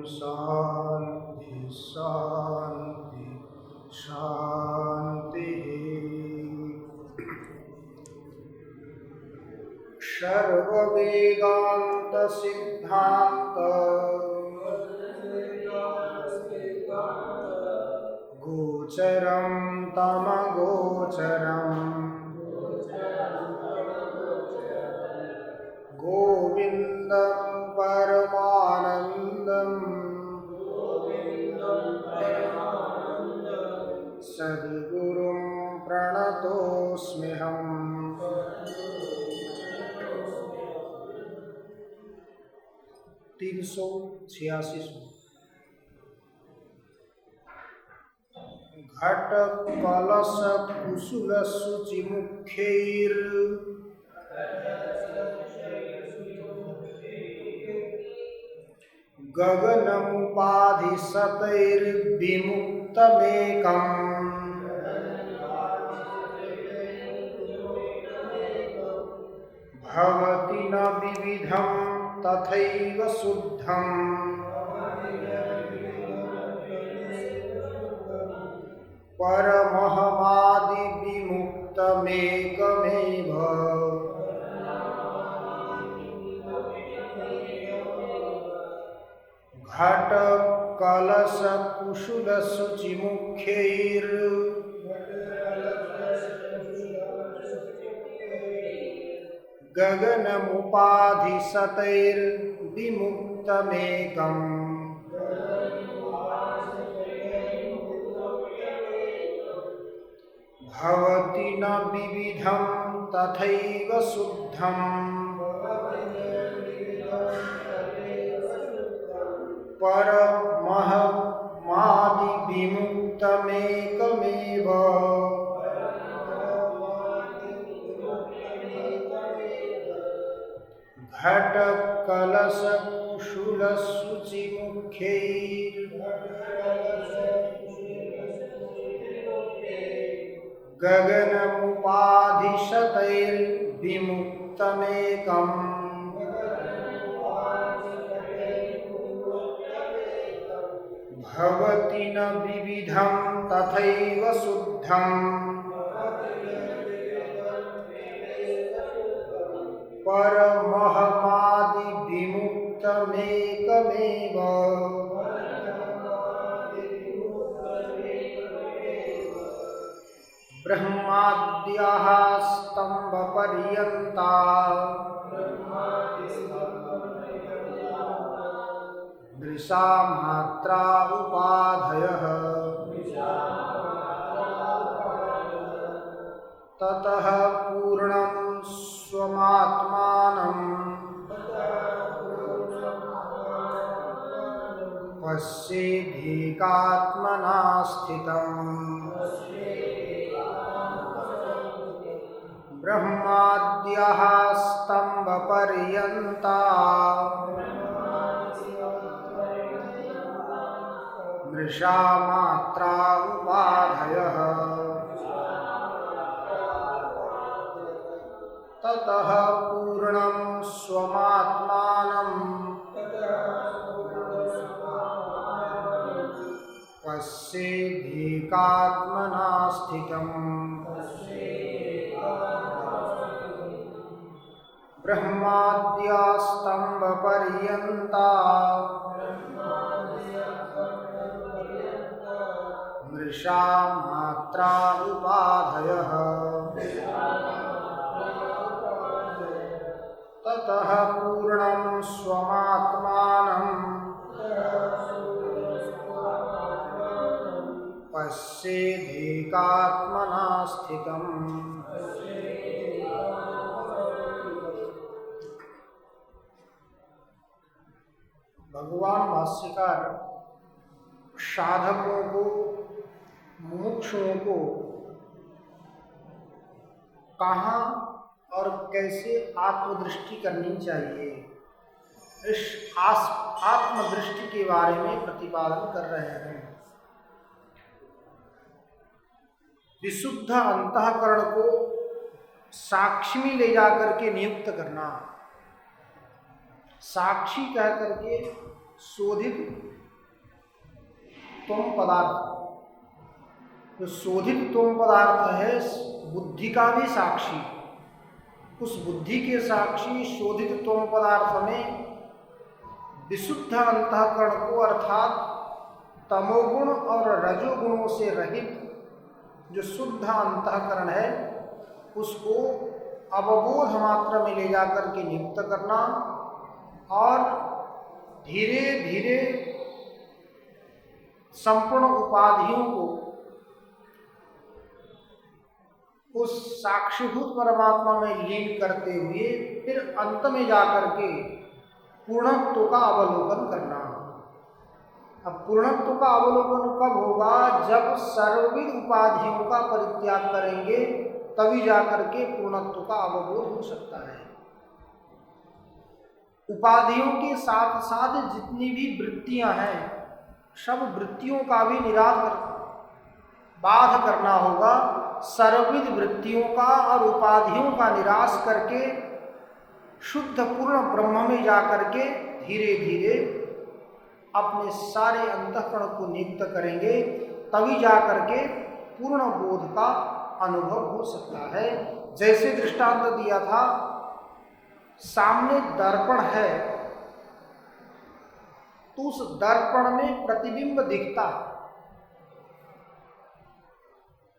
शांति शांति शांति। सर्ववेदांत सिद्धांत गोचरं तमगोचरम् गोविन्दं परमानन्दं सद्गुरुं प्रणतोऽस्म्यहम्। 386 घट कलश कुशल शुचिमुखैर् गगनमुपाधिशतैर्विमुक्तमेकम् भवति न विविधं तथैव शुद्धम् परमहमादिविमुक्तमेकमेव घट कलश कुशल शुचिमुखैर् गगनमुपाधिशतैर्विमुक्तमेकम् भवति न विविधं तथैव शुद्धम् परमहमादिविमुक्तमेकमेव घट कलश कुशल शुचिमुखैर् गगनमुपाधिशतैर्विमुक्तमेकम् भवति न विविधं तथैव शुद्धम् परमहमादिविमुक्तमेकमेव ब्रह्माद्याः स्तम्भपर्यन्ता दृशा मात्रा उपाधयः ततः पूर्णं स्वमात्मानं पश्येदेकात्मना स्थितम् ब्रह्माद्याः स्तम्भपर्यन्ता दृशा मात्रा उपाधयः ततः पूर्णं स्वमात्मानं पश्येदेकात्मना स्थितम् ब्रह्माद्या स्तम्भपर्यन्ता दृशा मात्रा उपाधयः ततः पूर्णं स्वमात्मानं पश्येदेकात्मना स्थितम्। भगवान भाष्यकार साधकों को, मुमुक्षुओं को कहाँ और कैसे आत्मदृष्टि करनी चाहिए, इस आत्मदृष्टि के बारे में प्रतिपादन कर रहे हैं। विशुद्ध अंतःकरण को साक्षी में ले जाकर के नियुक्त करना, साक्षी कह करके शोधित त्वम पदार्थ, जो शोधित त्वम पदार्थ है बुद्धि का भी साक्षी, उस बुद्धि के साक्षी शोधित त्वम पदार्थ में विशुद्ध अंतःकरण को अर्थात तमोगुण और रजोगुणों से रहित जो शुद्ध अंतःकरण है उसको अवबोध मात्र में ले जाकर के नियुक्त करना और धीरे धीरे संपूर्ण उपाधियों को उस साक्षीभूत परमात्मा में लीन करते हुए फिर अंत में जाकर के पूर्णत्व का अवलोकन करना। अब पूर्णत्व का अवलोकन कब होगा? जब सर्वविध उपाधियों का परित्याग करेंगे, तभी जाकर के पूर्णत्व का अवबोध हो सकता है। उपाधियों के साथ साथ जितनी भी वृत्तियां हैं, सब वृत्तियों का भी बाध करना होगा। सर्वविध वृत्तियों का और उपाधियों का निराश करके शुद्ध पूर्ण ब्रह्म में जाकर के धीरे धीरे अपने सारे अंतःकरण को नियुक्त करेंगे, तभी जाकर के पूर्ण बोध का अनुभव हो सकता है। जैसे दृष्टांत दिया था, सामने दर्पण है तो उस दर्पण में प्रतिबिंब दिखता है,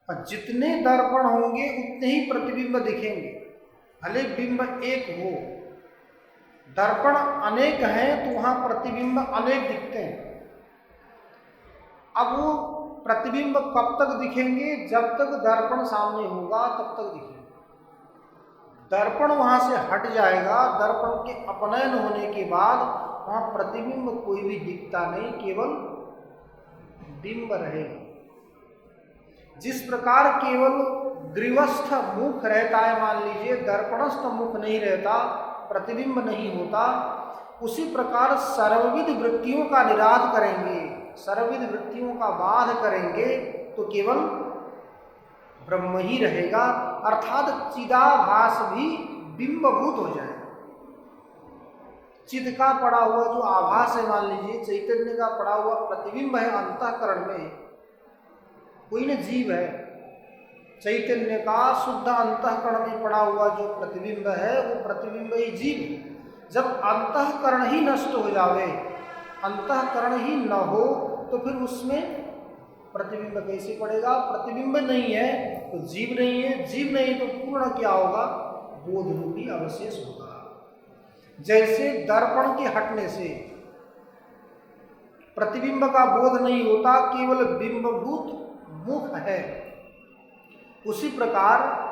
और जितने दर्पण होंगे उतने ही प्रतिबिंब दिखेंगे, भले बिंब एक हो। दर्पण अनेक हैं तो वहां प्रतिबिंब अनेक दिखते हैं। अब वो प्रतिबिंब कब तक दिखेंगे? जब तक दर्पण सामने होगा तब तक दिखेंगे। दर्पण वहां से हट जाएगा, दर्पण के अपनयन होने के बाद वहां प्रतिबिंब कोई भी दिखता नहीं, केवल बिंब रहेगा। जिस प्रकार केवल ग्रीवस्थ मुख रहता है, मान लीजिए दर्पणस्थ मुख नहीं रहता, प्रतिबिंब नहीं होता, उसी प्रकार सर्वविध वृत्तियों का निराध करेंगे, सर्वविध वृत्तियों का बाध करेंगे तो केवल ब्रह्म ही रहेगा, अर्थात चिदाभास भी बिंबभूत हो जाएगा। चिद का पड़ा हुआ जो आभास है, मान लीजिए चैतन्य का पड़ा हुआ प्रतिबिंब है अंतःकरण में, कोई न जीव है, चैतन्य का शुद्ध अंतःकरण में पड़ा हुआ जो प्रतिबिंब है वो प्रतिबिंब ही जीव। जब अंतःकरण ही नष्ट हो जावे, अंतःकरण ही न हो, तो फिर उसमें प्रतिबिंब कैसे पड़ेगा? प्रतिबिंब नहीं है तो जीव नहीं है, जीव नहीं तो पूर्ण क्या होगा? बोध रूपी अवशेष होगा। जैसे दर्पण के हटने से प्रतिबिंब का बोध नहीं होता, केवल बिंबभूत मुख है, उसी प्रकार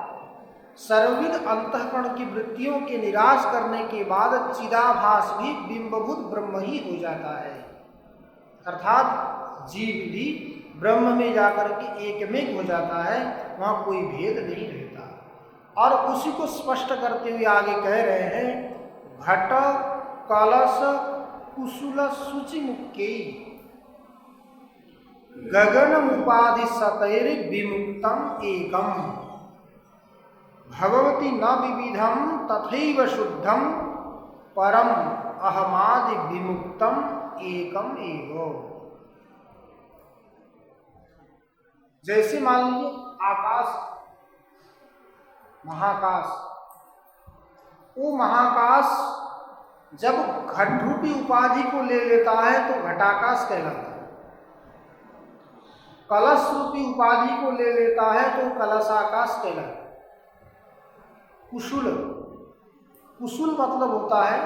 सर्वविध अंतःकरण की वृत्तियों के निराश करने के बाद चिदाभास भी बिंबभूत ब्रह्म ही हो जाता है, अर्थात जीव भी ब्रह्म में जाकर के एकमेक हो जाता है, वहां कोई भेद नहीं रहता। और उसी को स्पष्ट करते हुए आगे कह रहे हैं, घट कलश कुशल शुचि मुक्के गगन उपाधि सतैर विमुक्तम एकम भगवती न विविधम तथैव शुद्धम परम अहमादि विमुक्तम एकम एव। जैसे मान लीजिए आकाश, महाकाश, वो महाकाश जब घट रूपी उपाधि को ले लेता है तो घटाकाश कहलाता है, कलश रूपी उपाधि को ले लेता है तो कलशाकाश कहलाता है। कुशुल, कुशुल मतलब होता है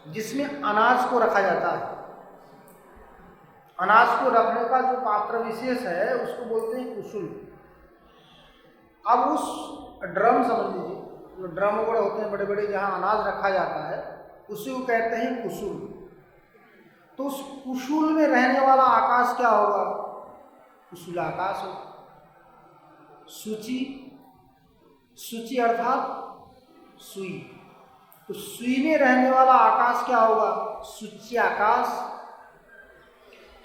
जिसमें अनाज को रखा जाता है, अनाज को रखने का जो पात्र विशेष है उसको बोलते हैं कुशुल। अब उस ड्रम समझ लीजिए, जो ड्रम बड़े होते हैं बड़े बड़े, जहाँ अनाज रखा जाता है, उसी को कहते हैं कुशुल। तो उस कुशुल में रहने वाला आकाश क्या होगा? कुशुल आकाश हो। सूची, सूची अर्थात सुई, तो सुई में रहने वाला आकाश क्या होगा? सूची आकाश।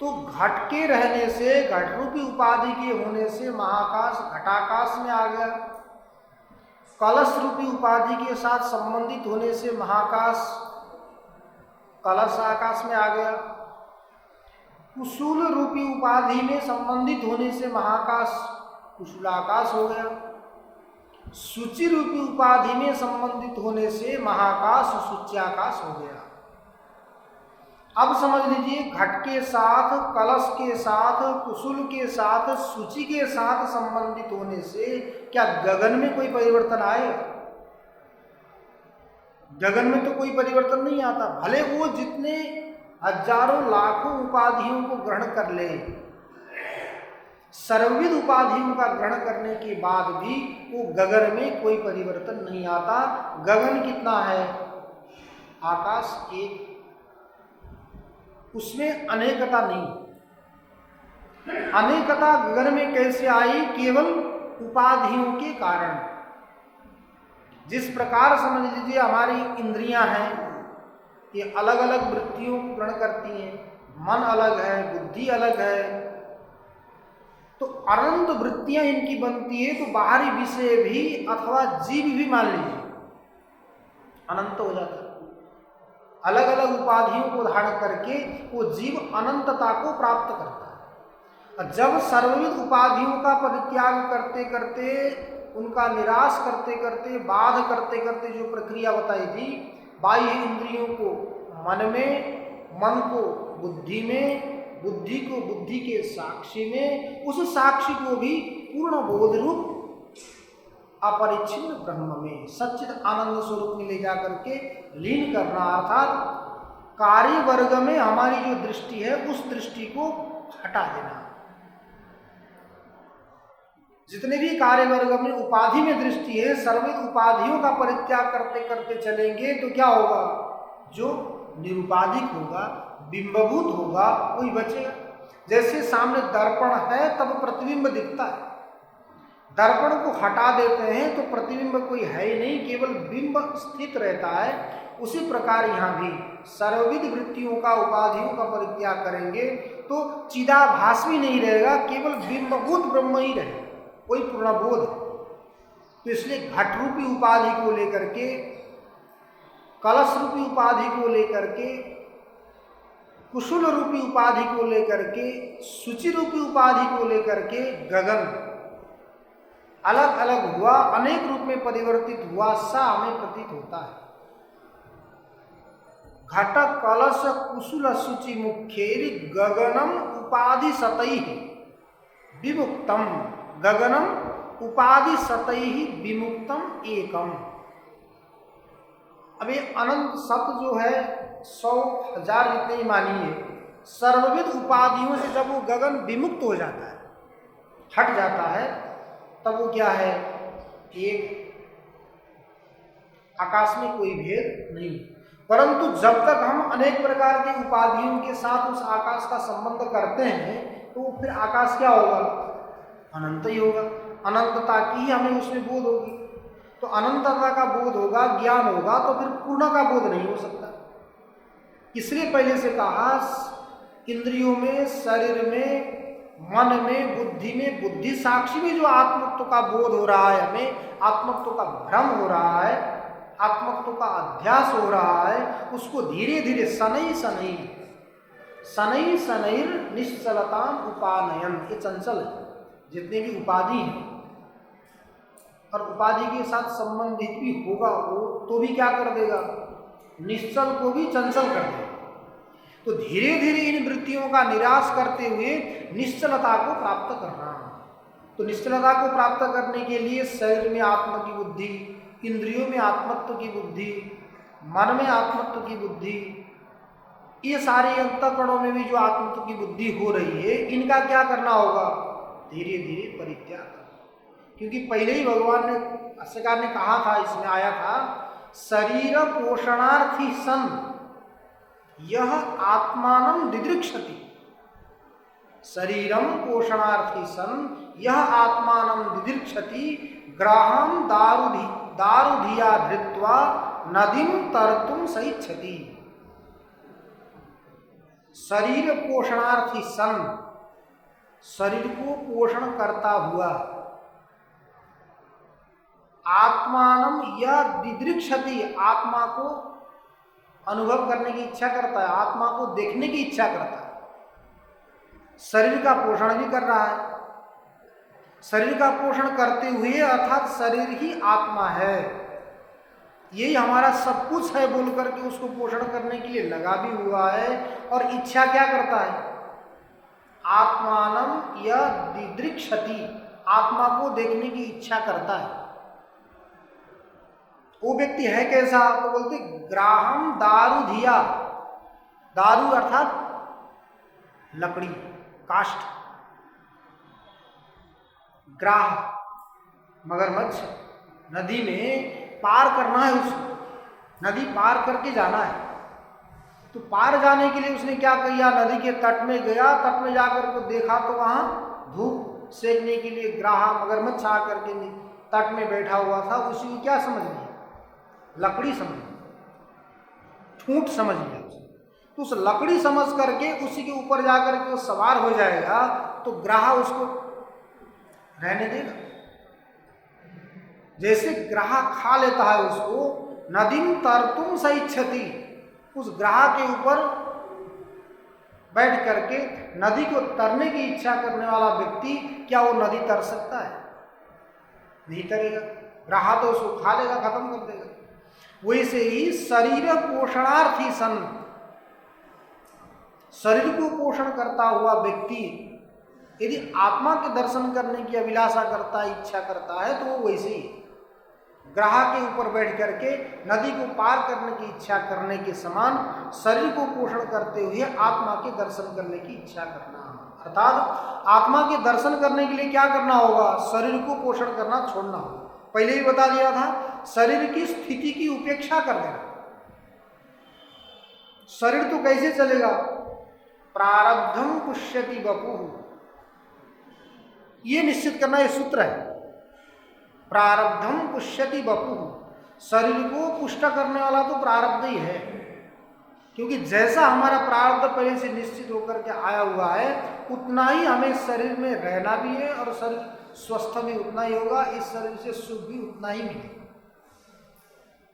तो घट के रहने से, घट रूपी उपाधि के होने से महाकाश घटाकाश में आ गया, कलश रूपी उपाधि के साथ संबंधित होने से महाकाश कलश आकाश में आ गया। कुसूल रूपी उपाधि में संबंधित होने से महाकाश कुशलाकाश हो गया। सूचि रूपी उपाधि में संबंधित होने से महाकाश सूच्याकाश हो गया। अब समझ लीजिए, घट के साथ, कलश के साथ, कुसुल के साथ, सूचि के साथ संबंधित होने से क्या गगन में कोई परिवर्तन आए? गगन में तो कोई परिवर्तन नहीं आता। भले वो जितने हजारों लाखों उपाधियों को ग्रहण कर ले, सर्वविध उपाधियों का ग्रहण करने के बाद भी वो गगन में कोई परिवर्तन नहीं आता। गगन कितना है? आकाश एक, उसमें अनेकता नहीं। अनेकता गगन में कैसे आई? केवल उपाधियों के कारण। जिस प्रकार समझ लीजिए हमारी इंद्रियां हैं, ये अलग अलग वृत्तियों को ग्रहण करती हैं। मन अलग है, बुद्धि अलग है, तो अनंत वृत्तियां इनकी बनती है। तो बाहरी विषय भी अथवा जीव भी मान लीजिए अनंत हो जाता है। अलग अलग उपाधियों को धारण करके वो जीव अनंतता को प्राप्त करता है। और जब सर्वविध उपाधियों का परित्याग करते करते, उनका निराश करते करते, बाध करते करते जो प्रक्रिया बताई थी, बाह्य इंद्रियों को मन में, मन को बुद्धि में, बुद्धि को बुद्धि के साक्षी में, उस साक्षी को भी पूर्ण बोध रूप अपरिच्छिन्न ब्रह्म में, सच्चिद आनंद स्वरूप में ले जाकर के लीन करना। अर्थात कार्य वर्ग में हमारी जो दृष्टि है उस दृष्टि को हटा देना। जितने भी कार्य वर्ग में उपाधि में दृष्टि है, सर्वित उपाधियों का परित्याग करते करते चलेंगे तो क्या होगा? जो निरुपाधिक होगा, बिंबभूत होगा, वही बचेगा। जैसे सामने दर्पण है तब प्रतिबिंब दिखता है, दर्पण को हटा देते हैं तो प्रतिबिंब कोई है ही नहीं, केवल बिंब स्थित रहता है। उसी प्रकार यहाँ भी सर्वविध वृत्तियों का, उपाधियों का परित्याग करेंगे तो चिदाभास भी नहीं रहेगा, केवल बिंबभूत ब्रह्म ही रहेगा, कोई पूर्णबोध। तो इसलिए घट रूपी उपाधि को लेकर के, कलश रूपी उपाधि को लेकर के, कुशल रूपी उपाधि को लेकर के, सूचि रूपी उपाधि को लेकर के गगन अलग अलग हुआ, अनेक रूप में परिवर्तित हुआ, सा हमें प्रतीत होता है। घट कलश कुशल सूचि मुख्येरि गगनम उपाधि सतैः विमुक्तम, गगनम उपाधि सतैः विमुक्तम एकम। अब ये अनंत सत जो है 100 1000 जितने ही मानिए, सर्वविध उपाधियों से जब वो गगन विमुक्त हो जाता है, हट जाता है, तब वो क्या है? एक। आकाश में कोई भेद नहीं। परंतु जब तक हम अनेक प्रकार की उपाधियों के साथ उस आकाश का संबंध करते हैं तो फिर आकाश क्या होगा? अनंत ही होगा। अनंतता की ही हमें उसमें बोध होगी। तो अनंतता का बोध होगा, ज्ञान होगा, तो फिर पूर्ण का बोध नहीं हो सकता। इसलिए पहले से कहा, इंद्रियों में, शरीर में, मन में, बुद्धि में, बुद्धि साक्षी में जो आत्मत्व का बोध हो रहा है, हमें आत्मत्व का भ्रम हो रहा है, आत्मत्व का अध्यास हो रहा है, उसको धीरे धीरे शनै शनै शनै शनैर निश्चलताम उपानयन, ये चंचल है जितने भी उपाधि हैं, और उपाधि के साथ संबंधित भी होगा वो तो भी क्या कर देगा? निश्चल को भी चंचल कर देगा। तो धीरे धीरे इन वृत्तियों का निराश करते हुए निश्चलता को प्राप्त करना। तो निश्चलता को प्राप्त करने के लिए शरीर में आत्मा की बुद्धि, इंद्रियों में आत्मत्व की बुद्धि, मन में आत्मत्व की बुद्धि, ये सारे अंतःकरणों में भी जो आत्मत्व की बुद्धि हो रही है, इनका क्या करना होगा? धीरे धीरे परित्याग। क्योंकि पहले ही भगवान ने, भाष्यकार ने कहा था, इसमें आया था, शरीर पोषणार्थी सन यह आत्मानं दिदृक्षति, शरीरम पोषणार्थी सन यह आत्मानं दिदृक्षति, ग्राहम दारुधिया धृत्वा नदीम तरतुम सइच्छति। शरीर पोषणार्थी सन, शरीर को पोषण करता हुआ, आत्मानम यह दिदृक्षति, आत्मा को अनुभव करने की इच्छा करता है, आत्मा को देखने की इच्छा करता है, शरीर का पोषण भी कर रहा है। शरीर का पोषण करते हुए अर्थात शरीर ही आत्मा है, यही हमारा सब कुछ है बोल करके उसको पोषण करने के लिए लगा भी हुआ है। और इच्छा क्या करता है? आत्मानम या दिदृक्षति, आत्मा को देखने की इच्छा करता है। वो व्यक्ति है कैसा? तो बोलते ग्राहम दारू धिया, दारू अर्थात लकड़ी, काष्ठ, ग्राह मगरमच्छ, नदी में पार करना है उसको, नदी पार करके जाना है। तो पार जाने के लिए उसने क्या किया? नदी के तट में गया, तट में जाकर को देखा तो वहां धूप सेकने के लिए ग्राह मगरमच्छ आकर के तट में बैठा हुआ था। उसी को क्या समझ लिया? लकड़ी समझ लिया, ठूंठ समझ लिया। तो उस लकड़ी समझ करके उसी के ऊपर जाकर के वो सवार हो जाएगा तो ग्राह उसको रहने देगा। जैसे ग्राह खा लेता है उसको, नदीम तरतुम सइच्छति, उस ग्राह के ऊपर बैठ करके नदी को तरने की इच्छा करने वाला व्यक्ति, क्या वो नदी तर सकता है? नहीं तरेगा, ग्राह तो उसको खा लेगा, खत्म कर देगा। वैसे ही शरीर पोषणार्थी सन, शरीर को पोषण करता हुआ व्यक्ति यदि आत्मा के दर्शन करने की अभिलाषा करता है, इच्छा करता है, तो वो वैसे ही ग्राह के ऊपर बैठ करके नदी को पार करने की इच्छा करने के समान शरीर को पोषण करते हुए आत्मा के दर्शन करने की इच्छा करना। अर्थात आत्मा के दर्शन करने के लिए क्या करना होगा? शरीर को पोषण करना छोड़ना होगा। पहले ही बता दिया था, शरीर की स्थिति की उपेक्षा कर देना। शरीर तो कैसे चलेगा? प्रारब्धम पुष्यति वपुः, ये निश्चित करना, ये सूत्र है। प्रारब्धम पुष्यति वपुः, शरीर को पुष्ट करने वाला तो प्रारब्ध ही है, क्योंकि जैसा हमारा प्रारब्ध पहले से निश्चित होकर के आया हुआ है उतना ही हमें शरीर में रहना भी है और शरीर स्वस्थ भी उतना ही होगा, इस शरीर से सुख भी उतना ही मिलेगा।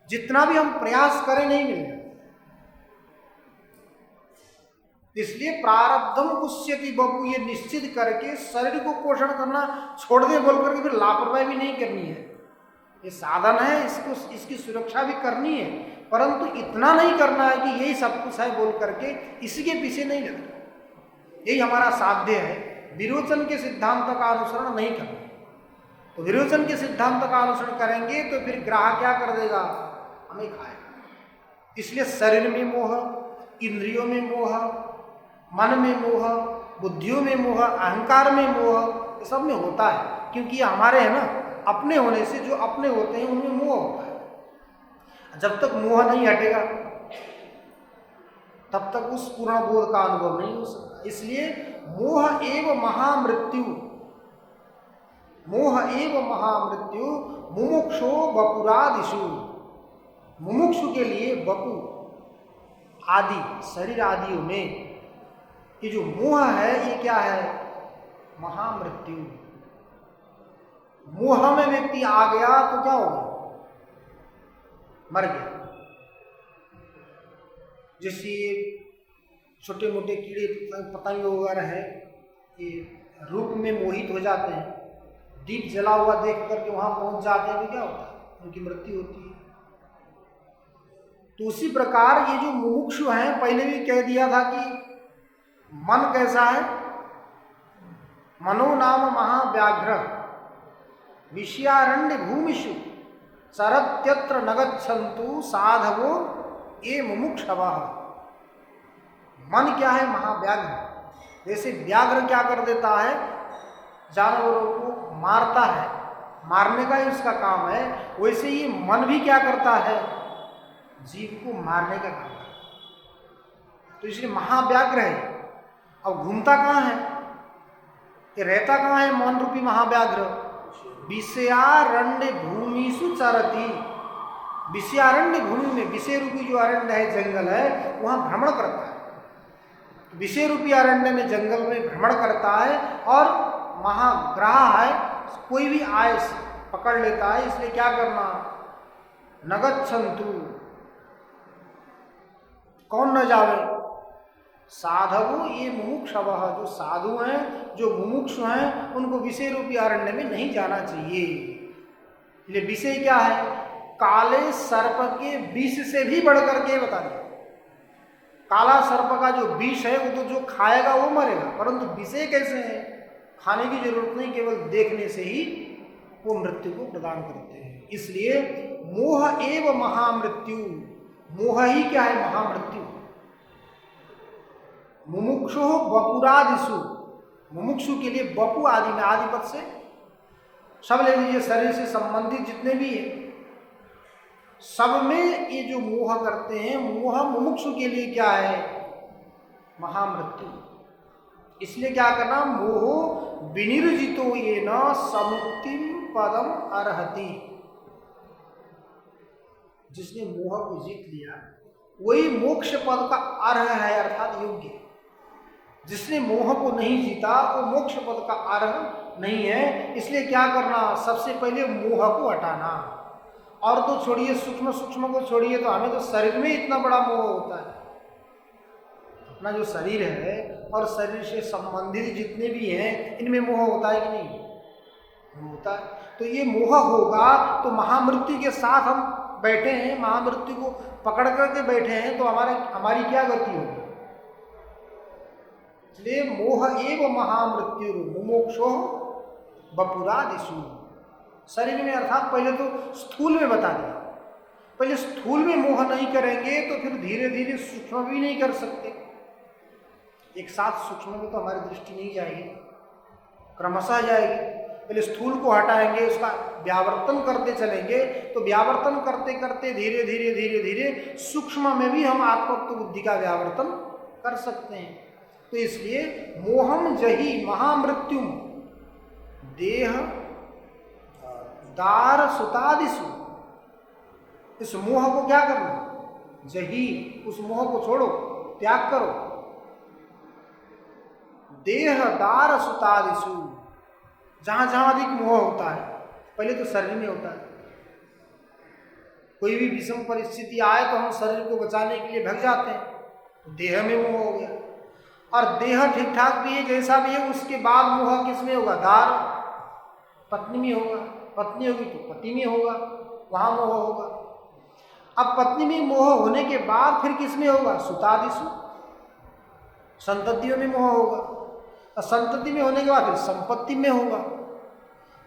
जितना भी हम प्रयास करें नहीं मिलेगा। इसलिए प्रारब्धम पुष्यति वपुः, ये निश्चित करके शरीर को पोषण करना छोड़ दे बोल करके फिर लापरवाही भी नहीं करनी है। ये साधन है, इसको इसकी सुरक्षा भी करनी है, परंतु इतना नहीं करना है कि यही सब कुछ है बोल करके इसी के पीछे नहीं लगना। यही हमारा साध्य है। विरोचन के सिद्धांत का अनुसरण नहीं करना। तो विरोचन के सिद्धांत का अनुसरण करेंगे तो फिर ग्राह क्या कर देगा? हमें खाएगा। इसलिए शरीर में मोह, इंद्रियों में मोह, मन में मोह, बुद्धियों में मोह, अहंकार में मोह, ये सब में होता है, क्योंकि ये हमारे है ना, अपने होने से जो अपने होते हैं उनमें मोह होता है। जब तक मोह नहीं हटेगा तब तक उस पूर्ण बोध का अनुभव नहीं हो सकता। इसलिए मोह एव महामृत्यु, मोह एव महामृत्यु मुमुक्षो वपुरादिषु, मुमुक्षु के लिए वपु आदि शरीर आदियों में ये जो मोह है ये क्या है? महामृत्यु। मोह में व्यक्ति आ गया तो क्या होगा? मर गया। जैसे छोटे मोटे कीड़े पतंग वगैरह है, ये रूप में मोहित हो जाते हैं, दीप जला हुआ देख करके वहां पहुंच जाते हैं तो क्या होता है? उनकी मृत्यु होती है। तो उसी प्रकार ये जो मुमुक्षु हैं, पहले भी कह दिया था कि मन कैसा है? मनो नाम महाव्याघ्र विषयारण्य भूमिषु सरत्यत्र न गच्छन्तु साधवो ये मुमुक्षवः। मन क्या है? महाव्याघ्र। जैसे व्याघ्र क्या कर देता है? जानवरों को मारता है, मारने का ही उसका काम है, वैसे ही मन भी क्या करता है? जीव को मारने का काम है। तो इसलिए महाव्याघ्र है। अब घूमता कहाँ है? ये रहता कहाँ है मन रूपी महाव्याघ्र? विषयारण्य भूमिषु चरति। विषयारण्य भूमि में, विषय रूपी जो अरण्य है, जंगल है, वहाँ भ्रमण करता है। विषय रूपी अरण्य में, जंगल में भ्रमण करता है और महाग्राह है, कोई भी आए पकड़ लेता है। इसलिए क्या करना? न गच्छन्तु, कौन न जावे? साधवो ये मुमुक्षवः, जो साधु हैं, जो मुमुक्षु हैं, उनको विषय रूपी अरण्य में नहीं जाना चाहिए। ये विषय क्या है? काले सर्प के विष से भी बढ़कर के बता दिया। काला सर्प का जो विष है वो तो जो खाएगा वो मरेगा, परंतु विषय कैसे है? खाने की जरूरत नहीं, केवल देखने से ही वो मृत्यु को प्रदान करते हैं। इसलिए मोह एव महामृत्यु, मोह ही क्या है? महामृत्यु। मुमुक्षु वपुरादिषु, मुमुक्षु के लिए वपु आदि में, आदि पद से सब ले लीजिए, शरीर से संबंधित जितने भी है सब में ये जो मोह करते हैं, मोह मुमुक्षु के लिए क्या है? महामृत्यु। इसलिए क्या करना? मोह विनिर्जितो ये न समुक्तिम पदम अर्हति। जिसने मोह को जीत लिया वही मोक्ष पद का अर्ह है, अर्थात योग्य। जिसने मोह को नहीं जीता वो मोक्ष पद का अर्ह नहीं है। इसलिए क्या करना? सबसे पहले मोह को हटाना। और तो छोड़िए, सूक्ष्म सूक्ष्म को छोड़िए, तो हमें तो शरीर में इतना बड़ा मोह होता है। अपना जो शरीर है और शरीर से संबंधित जितने भी हैं, इनमें मोह होता है कि नहीं? होता है। तो ये मोह होगा तो महामृत्यु के साथ हम बैठे हैं, महामृत्यु को पकड़ करके बैठे हैं, तो हमारी क्या गति होगी? इसलिए मोह एव महामृत्यु मुमुक्षो वपुरादिषु। शरीर में अर्थात पहले तो स्थूल में बता दिया। पहले स्थूल में मोह नहीं करेंगे तो फिर धीरे धीरे सूक्ष्म भी नहीं कर सकते। एक साथ सूक्ष्म में तो हमारी दृष्टि नहीं जाएगी, क्रमशः जाएगी। पहले स्थूल को हटाएंगे, उसका व्यावर्तन करते चलेंगे, तो व्यावर्तन करते करते धीरे धीरे धीरे धीरे सूक्ष्म में भी हम आत्मत्व बुद्धि का व्यावर्तन कर सकते हैं। तो इसलिए मोहम जहि महामृत्युम देह दार सुतादिषु, इस मोह को क्या करना? जही, उस मोह को छोड़ो, त्याग करो। देह दार सुतादिषु, जहां जहां अधिक मोह होता है, पहले तो शरीर में होता है। कोई भी विषम परिस्थिति आए तो हम शरीर को बचाने के लिए भग जाते हैं, देह में मोह हो गया। और देह ठीक ठाक भी है, जैसा भी है, उसके बाद मोह किस में होगा? दार, पत्नी में होगा। पत्नी होगी तो पति में होगा, वहां मोह होगा। अब पत्नी में मोह होने के बाद फिर किस में होगा? सुतादिषु, संततियों में मोह होगा। और संतति में होने के बाद फिर संपत्ति में होगा।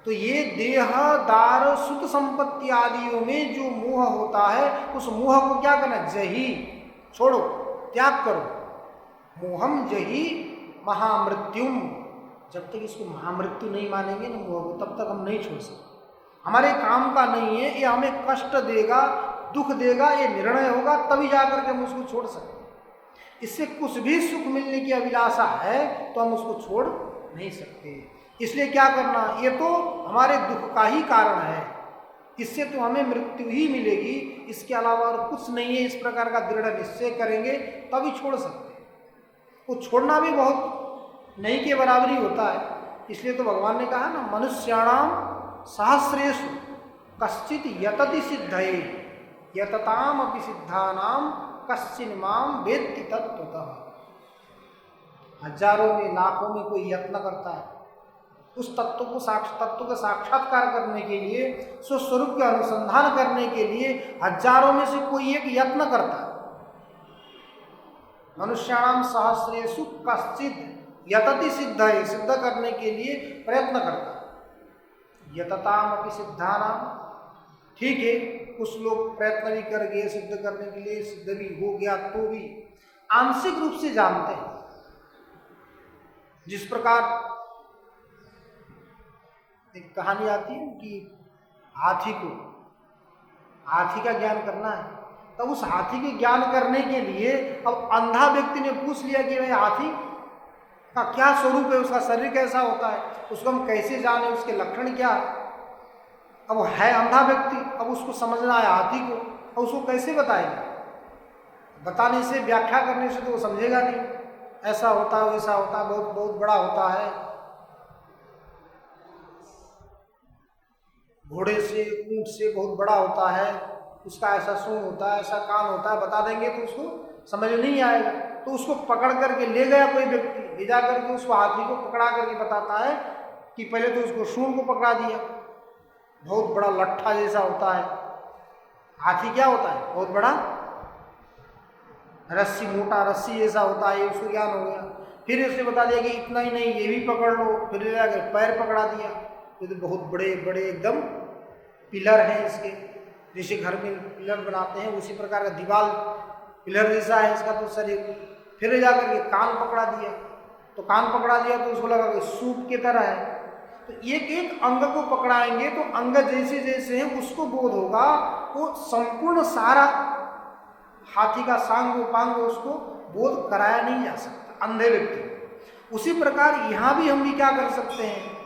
तो ये देह दार सुत संपत्ति आदियों में जो मोह होता है, उस मोह को क्या करना? जही, छोड़ो, त्याग करो। मोहम जही महामृत्युम, जब तक इसको महामृत्यु नहीं मानेंगे ना मोह को, तब तक हम नहीं छोड़ सकते। हमारे काम का नहीं है, ये हमें कष्ट देगा, दुख देगा, ये निर्णय होगा, तभी जाकर के हम उसको छोड़ सकते हैं। इससे कुछ भी सुख मिलने की अभिलाषा है तो हम उसको छोड़ नहीं सकते। इसलिए क्या करना? ये तो हमारे दुख का ही कारण है, इससे तो हमें मृत्यु ही मिलेगी, इसके अलावा और कुछ नहीं है। इस प्रकार का दृढ़ निश्चय करेंगे तभी छोड़ सकते हैं। वो छोड़ना भी बहुत नहीं के बराबरी होता है। इसलिए तो भगवान ने कहा ना, मनुष्याणाम सहस्रेषु कश्चित यतति सिद्धये यतताम अपि सिद्धानाम कश्चिन माम वेत्ति तत्त्वतः। हजारों में, लाखों में कोई यत्न करता है उस तत्व का साक्षात्कार करने के लिए, स्वस्वरूप के अनुसंधान करने के लिए। हजारों में से कोई एक यत्न करता है। मनुष्याणाम सहस्रेषु कश्चित यतति सिद्धये, सिद्ध करने के लिए प्रयत्न करता है। यतताम अपि सिद्धानाम, ठीक है, कुछ लोग प्रयत्न भी कर गए सिद्ध करने के लिए, सिद्ध भी हो गया तो भी आंशिक रूप से जानते हैं। जिस प्रकार एक कहानी आती है कि हाथी का ज्ञान करना है, तो उस हाथी के ज्ञान करने के लिए अब अंधा व्यक्ति ने पूछ लिया कि भाई हाथी का क्या स्वरूप है, उसका शरीर कैसा होता है, उसको हम कैसे जाने, उसके लक्षण क्या है। अब वो है अंधा व्यक्ति, अब उसको समझना है हाथी को, और उसको कैसे बताएगा? बताने से, व्याख्या करने से तो वो समझेगा नहीं। ऐसा होता है, वैसा होता है, बहुत बहुत बड़ा होता है, घोड़े से, ऊंट से बहुत बड़ा होता है, उसका ऐसा सूंड होता है, ऐसा कान होता है, बता देंगे तो उसको समझ नहीं आएगा। तो उसको पकड़ करके ले गया कोई व्यक्ति, ले जा करके उसको हाथी को पकड़ा करके बताता है कि पहले तो उसको सूंड को पकड़ा दिया, बहुत बड़ा लट्ठा जैसा होता है हाथी, क्या होता है बहुत बड़ा रस्सी, मोटा रस्सी जैसा होता है, उसको ज्ञान हो गया। फिर उसने बता दिया कि इतना ही नहीं, ये भी पकड़ लो। फिर ले जाकर पैर पकड़ा दिया, ये तो बहुत बड़े बड़े एकदम पिलर हैं इसके, जैसे घर में पिलर बनाते हैं उसी प्रकार का दीवार पिलर जैसा है इसका तो शरीर। फिर ले जाकर के कान पकड़ा दिया, तो कान पकड़ा दिया तो उसको लगा कि सूप की तरह है। तो एक एक अंग को पकड़ाएंगे तो अंग जैसे जैसे है उसको बोध होगा, वो संपूर्ण सारा हाथी का सांग उपांग उसको बोध कराया नहीं जा सकता अंधे व्यक्ति। उसी प्रकार यहाँ भी हम भी क्या कर सकते हैं,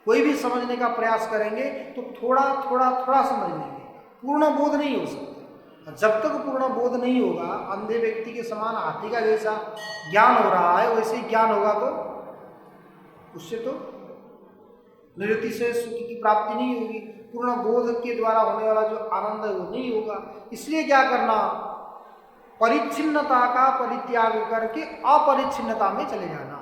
कोई भी समझने का प्रयास करेंगे तो थोड़ा थोड़ा थोड़ा समझ लेंगे, पूर्ण बोध नहीं हो सकता। जब तक पूर्ण बोध नहीं होगा, अंधे व्यक्ति के समान हाथी का जैसा ज्ञान हो रहा है वैसे ही ज्ञान होगा तो उससे तो निरति से सुख की प्राप्ति नहीं होगी। पूर्ण बोध के द्वारा होने वाला जो आनंद है वो नहीं होगा। इसलिए क्या करना, परिच्छिन्नता का परित्याग करके अपरिच्छिन्नता में चले जाना।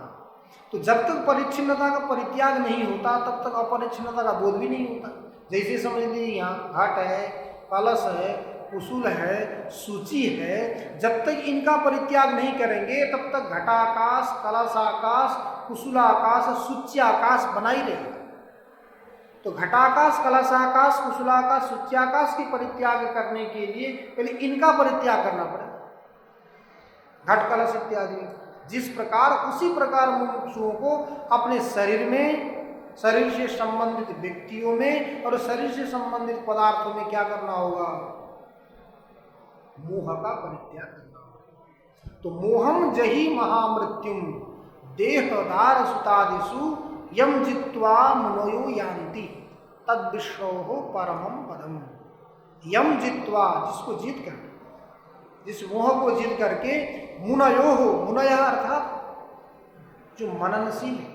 तो जब तक परिच्छिन्नता का परित्याग नहीं होता तब तक अपरिच्छिन्नता का बोध भी नहीं होता। जैसे समझ लीजिए यहाँ घट है, कलश है, कुसुल है, सूची है, जब तक इनका परित्याग नहीं करेंगे तब तक घटाकाश, कलशाकाश, कुसुलाकाश, सूच्याकाश बना ही रहेगा। तो घटाकाश, कलशाकाश, कुसुलाकाश, सूच्याकाश के परित्याग करने के लिए पहले इनका परित्याग करना पड़ेगा, घट कलश इत्यादि। जिस प्रकार उसी प्रकार मुमुक्षुओं को अपने शरीर में, शरीर से संबंधित व्यक्तियों में और शरीर से संबंधित पदार्थों में क्या करना होगा, मोह का परित्याग करना होगा। तो मोहम जहि महामृत्युम देहधार सुतादिषु यम जित्वा मुनयो यान्ति तद विष्णोः परमं पदम। यम जित्वा, जिसको जीत कर, जिस मोह को जीत करके, मुनयो हो, मुनय अर्थात जो मननशील है,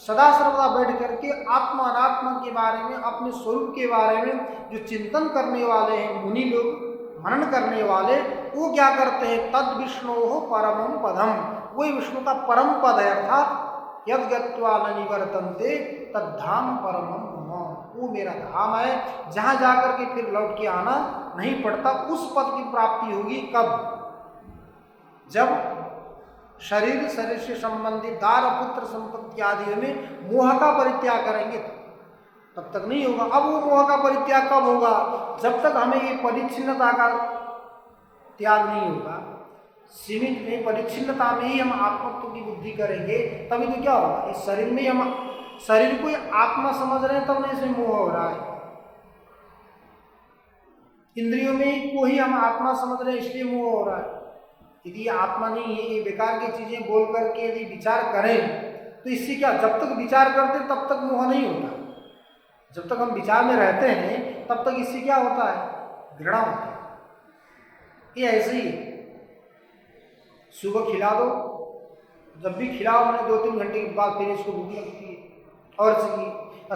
सदा सर्वदा बैठ करके आत्मा अनात्मा के बारे में, अपने स्वरूप के बारे में जो चिंतन करने वाले हैं मुनि लोग, मनन करने वाले, वो क्या करते हैं, तद विष्णोः परमं पदम, वही विष्णु का परम पद है। अर्थात यद गत्वा न निवर्तन्ते तद्धाम परमं मम, वो मेरा धाम है जहाँ जाकर के फिर लौट के आना नहीं पड़ता। उस पद की प्राप्ति होगी कब, जब शरीर, शरीर से संबंधित दार पुत्र संपत्ति आदि में मोह का परित्याग करेंगे तब तक नहीं होगा। अब वो मोह का परित्याग कब होगा, जब तक हमें ये परिच्छिन्नता का त्याग नहीं होगा, सीमित में परिच्छिन्नता में ही हम आत्मत्व की बुद्धि करेंगे, तभी तो क्या होगा, इस शरीर में हम शरीर को आत्मा समझ रहे हैं तब नहीं इसमें मोह हो रहा है। इंद्रियों में को ही हम आत्मा समझ रहे हैं इसलिए मोह हो रहा है। यदि आत्मा नहीं है, ये बेकार की चीजें बोल करके यदि विचार करें तो इससे क्या, जब तक विचार करते हैं तब तक मोह नहीं होता। जब तक हम विचार में रहते हैं तब तक इससे क्या होता है, घृणा होता है। ये ऐसे ही सुबह खिला दो, जब भी खिलाओ मैंने 2-3 घंटे के बाद फिर इसको भूख लगती है और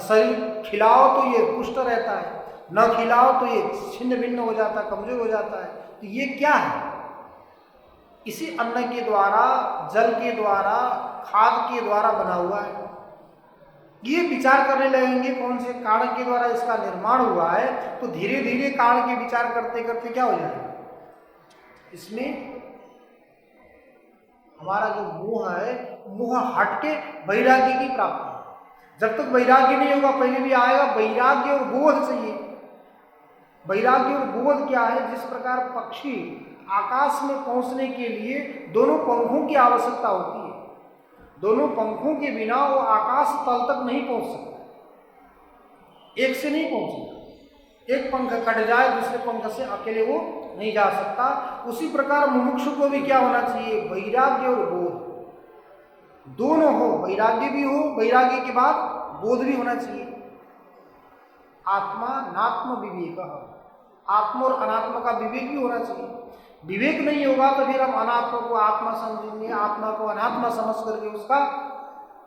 शरीर खिलाओ तो ये पुष्ट रहता है, न खिलाओ तो ये छिन्न भिन्न हो जाता है, कमजोर हो जाता है। तो ये क्या है, इसी अन्न के द्वारा, जल के द्वारा, खाद के द्वारा बना हुआ है। ये विचार करने लगेंगे कौन से कारण के द्वारा इसका निर्माण हुआ है, तो धीरे धीरे कारण के विचार करते करते क्या हो जाएगा, इसमें हमारा जो मोह है, मोह हट के वैराग्य की प्राप्ति है। जब तक वैराग्य नहीं होगा, पहले भी आएगा वैराग्य और बोध चाहिए। वैराग्य और बोध क्या है, जिस प्रकार पक्षी आकाश में पहुंचने के लिए दोनों पंखों की आवश्यकता होती है, दोनों पंखों के बिना वो आकाश तल तक नहीं पहुंच सकता, एक से नहीं पहुंचेगा। एक पंख कट जाए दूसरे पंख से अकेले वो नहीं जा सकता। उसी प्रकार मुमुक्षु को भी क्या होना चाहिए, वैराग्य और बोध दोनों हो, वैराग्य भी हो, वैराग्य के बाद बोध भी होना चाहिए। आत्मा नात्म विवेक, आत्मा और अनात्मा का विवेक भी होना चाहिए। विवेक नहीं होगा तो फिर हम अनात्मा को आत्मा समझेंगे, आत्मा को अनात्मा समझ करके उसका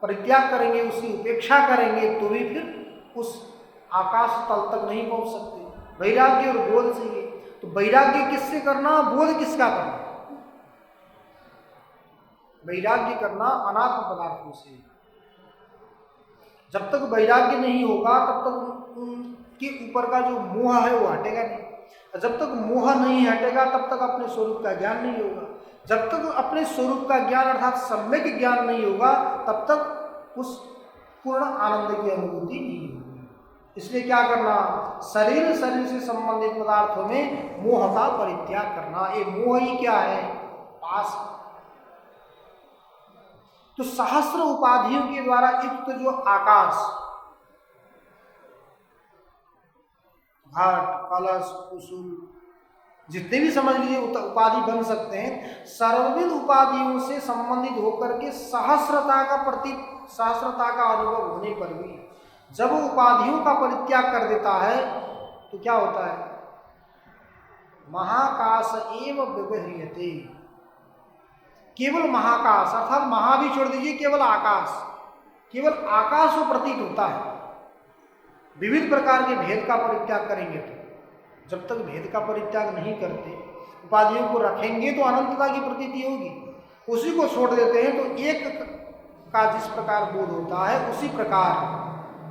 परित्याग करेंगे, उसकी उपेक्षा करेंगे, तो भी फिर उस आकाश तल तक नहीं पहुंच सकते। वैराग्य और बोध चाहिए। तो वैराग्य किससे करना, बोध किसका करना? वैराग्य करना अनात्म पदार्थों से। जब तक वैराग्य नहीं होगा तब तक उनके ऊपर का जो मोह है वो हटेगा नहीं, और जब तक मोह नहीं हटेगा तब तक अपने स्वरूप का ज्ञान नहीं होगा। जब तक अपने स्वरूप का ज्ञान अर्थात सम्यक ज्ञान नहीं होगा तब तक उस पूर्ण आनंद की अनुभूति नहीं होगी। इसलिए क्या करना, शरीर से संबंधित पदार्थों में मोह का परित्याग करना। ये मोह ही क्या है, पास। तो सहस्र उपाधियों के द्वारा युक्त जो आकाश, घट, कलश, कुसुम, जितने भी समझ लीजिए उपाधि बन सकते हैं, सर्वविध उपाधियों से संबंधित होकर के सहस्रता का अनुभव होने पर भी जब उपाधियों का परित्याग कर देता है तो क्या होता है, महाकाश एव व्यवह्रियते। केवल महाकाश अर्थात महा भी छोड़ दीजिए, केवल आकाश को प्रतीत होता है। विविध प्रकार के भेद का परित्याग करेंगे तो, जब तक भेद का परित्याग नहीं करते, उपाधियों को रखेंगे तो अनंतता की प्रतीति होगी। उसी को छोड़ देते हैं तो एक का जिस प्रकार बोध होता है उसी प्रकार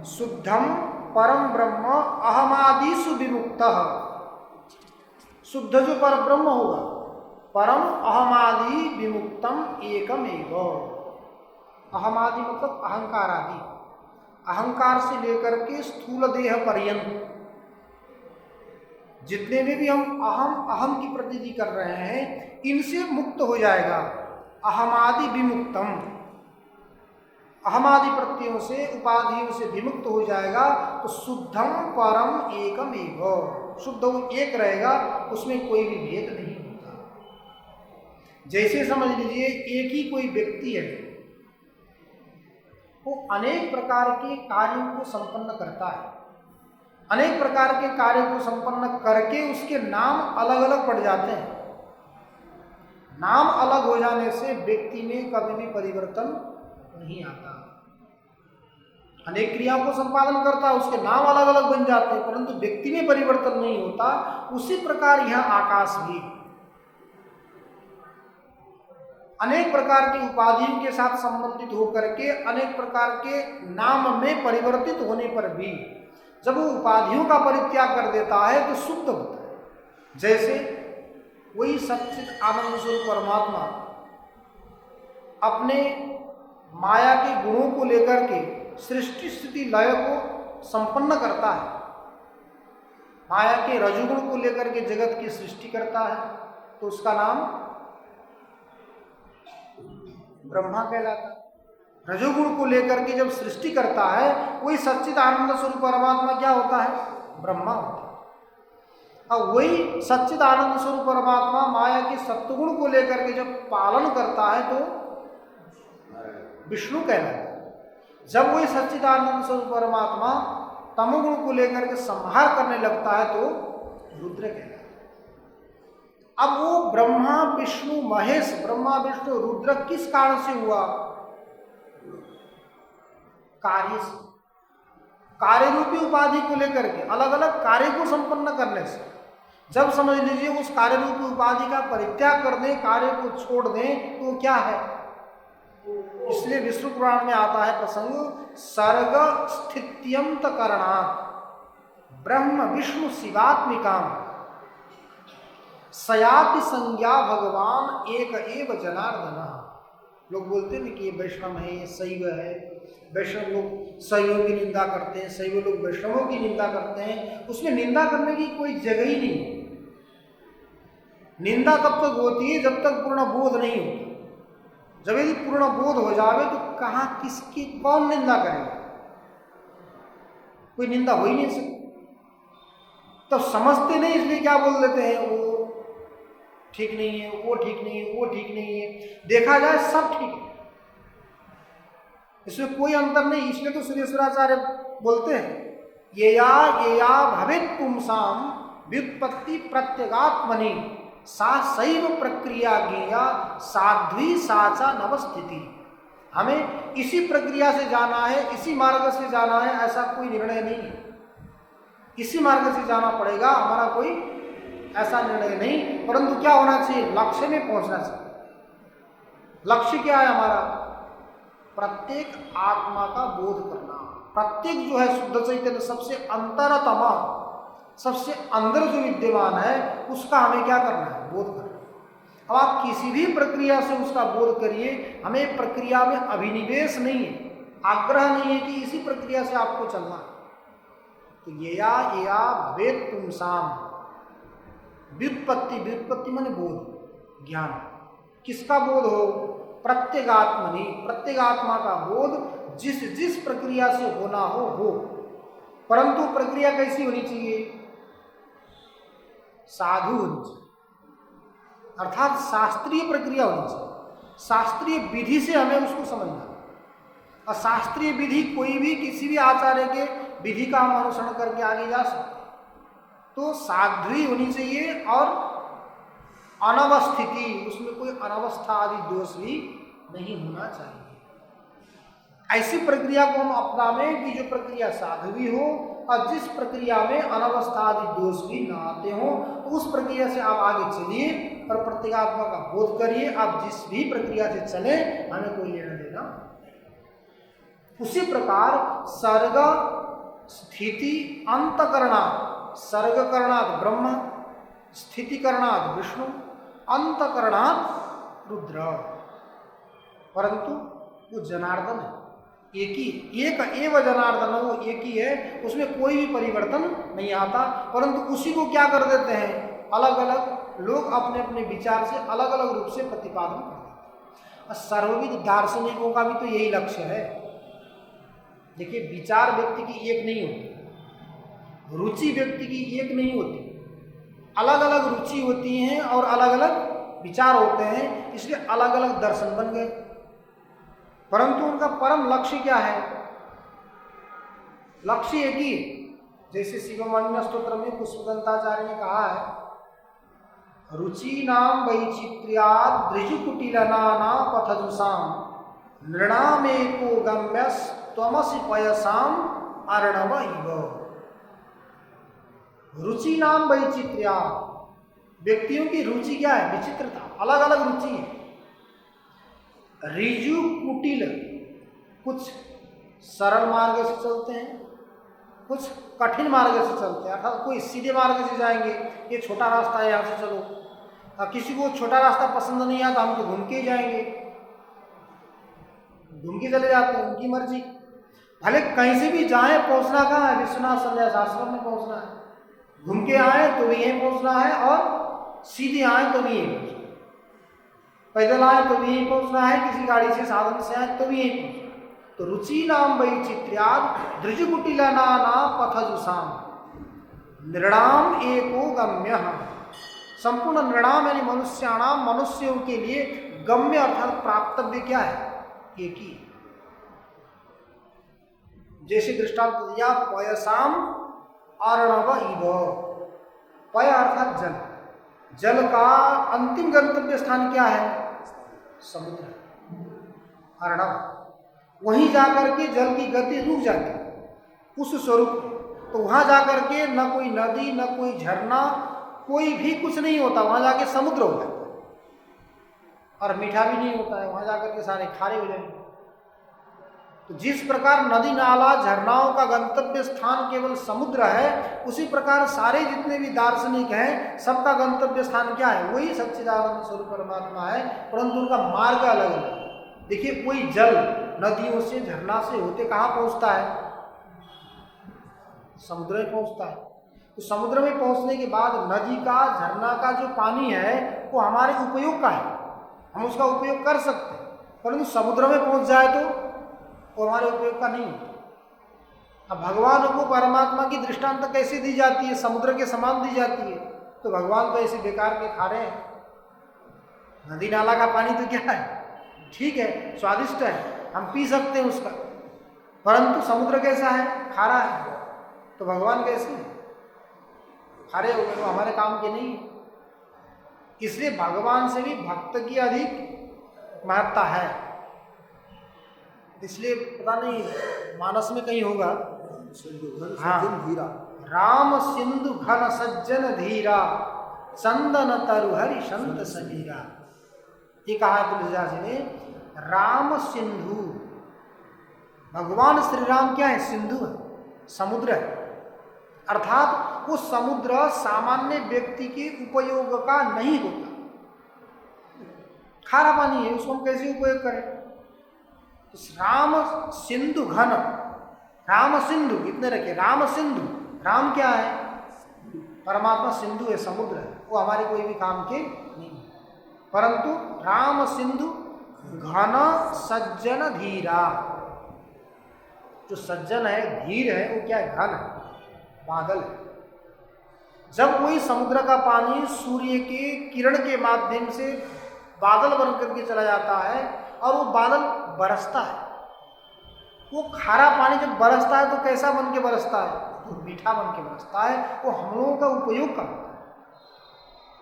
शुद्धम परम ब्रह्म अहमादिषु विमुक्तः, शुद्ध जो पर ब्रह्म होगा, परम अहमादि विमुक्तम एकमेव। अहमादि मतलब अहंकार आदि, अहंकार से लेकर के स्थूल देह पर्यंत जितने में भी हम अहम की प्रतीति कर रहे हैं इनसे मुक्त हो जाएगा। अहमादि विमुक्तम, अहमादि प्रत्ययों से उपाधियों से विमुक्त हो जाएगा तो शुद्धम परम एकमेव, शुद्ध एक रहेगा, उसमें कोई भी भेद नहीं होता। जैसे समझ लीजिए एक ही कोई व्यक्ति है, वो अनेक प्रकार के कार्यों को संपन्न करता है, अनेक प्रकार के कार्य को संपन्न करके उसके नाम अलग अलग पड़ जाते हैं। नाम अलग हो जाने से व्यक्ति में कभी भी परिवर्तन नहीं आता। अनेक क्रियाओं को संपादन करता है, उसके नाम अलग अलग बन जाते हैं, परंतु व्यक्ति में परिवर्तन नहीं होता। उसी प्रकार यह आकाश भी अनेक प्रकार की उपाधियों के साथ संबंधित होकर के अनेक प्रकार के नाम में परिवर्तित होने पर भी जब वो उपाधियों का परित्याग कर देता है तो शुद्ध होता है। जैसे वही सच्चिद आनंद स्वरूप परमात्मा अपने माया के गुणों को लेकर के सृष्टि स्थिति लय को संपन्न करता है, माया के रजोगुण को लेकर के जगत की सृष्टि करता है, तो उसका नाम ब्रह्मा कहलाता है। रजोगुण को लेकर के जब सृष्टि करता है वही सच्चिद आनंद स्वरूप परमात्मा क्या होता है, ब्रह्मा होता है। और वही सच्चिद आनंद स्वरूप परमात्मा माया के सत्वगुण को लेकर के जब पालन करता है तो विष्णु कहलाता है। जब वही सच्चिद आनंद स्वरूप परमात्मा तमोगुण को लेकर के संहार करने लगता है तो रुद्र कहलाता है। अब वो ब्रह्मा विष्णु महेश, ब्रह्मा विष्णु रुद्र किस कारण से हुआ, कार्य से, कार्य रूपी उपाधि को लेकर के अलग अलग कार्य को संपन्न करने से। जब समझ लीजिए उस कार्य रूपी उपाधि का परित्याग कर दें, कार्य को छोड़ दें तो क्या है। इसलिए विष्णु पुराण में आता है प्रसंग, सर्ग स्थित्यंत करणात् ब्रह्म विष्णु शिवात्मिकाम सयाति संज्ञा भगवान एक एव जनार्दन। लोग बोलते हैं कि ये वैष्णव है, ये शैव है, वैष्णव लोग शैवों की निंदा करते हैं, शैव लोग वैष्णवों की निंदा करते हैं। उसमें निंदा करने की कोई जगह ही नहीं। निंदा तब तक होती है जब तक पूर्ण बोध नहीं होता। जब यदि पूर्ण बोध हो जावे तो कहाँ किसकी कौन निंदा करेगा, कोई निंदा हो ही नहीं सकती। तो समझते नहीं इसलिए क्या बोल देते हैं, वो ठीक नहीं है, वो ठीक नहीं है, वो ठीक नहीं है। देखा जाए सब ठीक है, इसमें कोई अंतर नहीं। इसलिए तो सुरेश्वराचार्य बोलते हैं ये या भवेत् पुंसाम व्युत्पत्ति प्रत्यगात्मनि सा सैव प्रक्रिया ज्ञेया साध्वी साचा नवस्थिति। हमें इसी प्रक्रिया से जाना है, इसी मार्ग से जाना है, ऐसा कोई निर्णय नहीं है। इसी मार्ग से जाना पड़ेगा, हमारा कोई ऐसा निर्णय नहीं, परंतु क्या होना चाहिए, लक्ष्य में पहुंचना चाहिए। लक्ष्य क्या है हमारा, प्रत्येक आत्मा का बोध करना। प्रत्येक जो है शुद्ध चैतन्य सबसे अंतरतम, सबसे अंदर जो विद्यमान है उसका हमें क्या करना है, बोध करना। अब आप किसी भी प्रक्रिया से उसका बोध करिए, हमें प्रक्रिया में अभिनिवेश नहीं है, आग्रह नहीं है कि इसी प्रक्रिया से आपको चलना है। तो या वेद पुंसाम, व्युत्पत्ति, व्युत्पत्ति माने बोध, ज्ञान। किसका बोध हो, प्रत्येगात्मनि, प्रत्येगात्मा का बोध जिस जिस प्रक्रिया से होना हो। परंतु प्रक्रिया कैसी होनी चाहिए, साधु होनी चाहिए, अर्थात शास्त्रीय प्रक्रिया होनी चाहिए। शास्त्रीय विधि से हमें उसको समझना। और शास्त्रीय विधि कोई भी किसी भी आचार्य के विधि का हम अनुसरण करके आगे जा सकते। तो साध्वी होनी चाहिए और अनवस्थिति, उसमें कोई अनवस्था आदि दोष भी नहीं होना चाहिए। ऐसी प्रक्रिया को हम अपनावें कि जो प्रक्रिया साध्वी हो और जिस प्रक्रिया में अनवस्था आदि दोष भी न आते हो, तो उस प्रक्रिया से आप आगे चलिए और प्रत्येगात्मा का बोध करिए। आप जिस भी प्रक्रिया से चले, हमें कोई लेना देना। उसी प्रकार सर्ग स्थिति अंतकरणात्, सर्ग करणात् ब्रह्म, स्थिति करणात् विष्णु, अंतकरणात् रुद्र। परंतु वो जनार्दन है, एक ही, एक एव जनार्दन, वो एक ही है, उसमें कोई भी परिवर्तन नहीं आता। परंतु उसी को क्या कर देते हैं, अलग अलग लोग अपने अपने विचार से अलग अलग रूप से प्रतिपादन कर देते हैं। और सर्वविद दार्शनिकों का भी तो यही लक्ष्य है। देखिए, विचार व्यक्ति की एक नहीं होती, रुचि व्यक्ति की एक नहीं होती, अलग अलग रुचि होती हैं और अलग अलग विचार होते हैं, इसलिए अलग अलग दर्शन बन गए। परंतु उनका परम लक्ष्य क्या है, लक्ष्य एक ही। जैसे शिवमन्य स्तोत्र में पुष्पदंताचार्य ने कहा है, रुचि नाम वैचित्र्यात् दृजुकुटिलनाना पथजुषाम नृणामेको गम्यस् त्वमसि पयसाम अर्णव इव। रुचि नाम वैचित्र्यात्, व्यक्तियों की रुचि क्या है, विचित्रता, अलग अलग रुचि है। ऋजु कुटिल, कुछ सरल मार्ग से चलते हैं, कुछ कठिन मार्ग से चलते हैं, अर्थात कोई सीधे मार्ग से जाएंगे, ये छोटा रास्ता है यहाँ से चलो, और किसी को छोटा रास्ता पसंद नहीं आता, हम तो घूम के ही जाएंगे, घूम के चले जाते हैं, उनकी मर्जी। भले कहीं से भी जाए, पहुंचना कहाँ है, विश्वनाथ संन्यास आश्रम में पहुंचना है। घूम के आए तो भी यहीं पहुंचना है, और सीधे आए तो भी यहीं पहुंचना है, पैदल आए तो भी यहीं पहुंचना है, किसी गाड़ी से साधन से आए तो भी यहीं पहुंचना है। तो रुचि नाम वैचित्र्यात् दृजुकुटिलनाना पथजुषाम नृणाम एको गम्यः। संपूर्ण नृणाम यानी मनुष्याणाम, मनुष्यों के लिए गम्य अर्थात प्राप्तव्य क्या है, एक ही। जैसे दृष्टांत दिया, पयसाम अर्णव इव। पय अर्थात जल, जल का अंतिम गंतव्य स्थान क्या है, समुद्र, अर्णव। वहीं जाकर के जल की गति रुक जाती है उस स्वरूप। तो वहां जाकर के न कोई नदी, न कोई झरना, कोई भी कुछ नहीं होता, वहां जाके समुद्र हो जाता है। और मीठा भी नहीं होता है, वहां जाकर के सारे खारे हो जाएंगे। तो जिस प्रकार नदी नाला झरनाओं का गंतव्य स्थान केवल समुद्र है, उसी प्रकार सारे जितने भी दार्शनिक हैं, सबका गंतव्य स्थान क्या है, वही सच्चिदानंद स्वरूप परमात्मा है, परंतु उनका मार्ग अलग अलग। देखिए, कोई जल नदियों से, झरना से होते कहाँ पहुंचता है, समुद्र में पहुंचता है। तो समुद्र में पहुंचने के बाद नदी का, झरना का जो पानी है वो हमारे उपयोग का है, हम उसका उपयोग कर सकते हैं, परंतु समुद्र में पहुंच जाए तो वो हमारे उपयोग का नहीं होता। अब भगवान को, परमात्मा की दृष्टांत कैसे दी जाती है, समुद्र के समान दी जाती है। तो भगवान तो ऐसे बेकार के खारे हैं। नदी नाला का पानी तो क्या है, ठीक है, स्वादिष्ट है, हम पी सकते हैं उसका, परंतु समुद्र कैसा है, खारा है। तो भगवान कैसे है, खारे हो गए, वो हमारे काम के नहीं। इसलिए भगवान से भी भक्त की अधिक महत्ता है। इसलिए पता नहीं मानस में कहीं होगा, हाँ, राम सिंधु घन सज्जन धीरा चंदन तरु हरि संत समीरा। ये कहा है तुलसीदास जी ने, राम सिंधु, भगवान श्री राम क्या है? सिंधु है, समुद्र है। अर्थात वो समुद्र सामान्य व्यक्ति के उपयोग का नहीं होता। खारा पानी है, उसको हम कैसे उपयोग करें? तो राम सिंधु घन, राम सिंधु कितने रखे? राम सिंधु, राम क्या है? परमात्मा सिंधु है, समुद्र है, वो हमारे कोई भी काम के नहीं है। परंतु राम सिंधु घन सज्जन धीरा, जो सज्जन है, धीर है, वो क्या है? घन है, बादल है। जब कोई समुद्र का पानी सूर्य के किरण के माध्यम से बादल बन करके चला जाता है और वो बादल बरसता है, वो खारा पानी जब बरसता है तो कैसा बन के बरसता है? तो मीठा बन के बरसता है, वो हम लोगों का उपयोग करता है।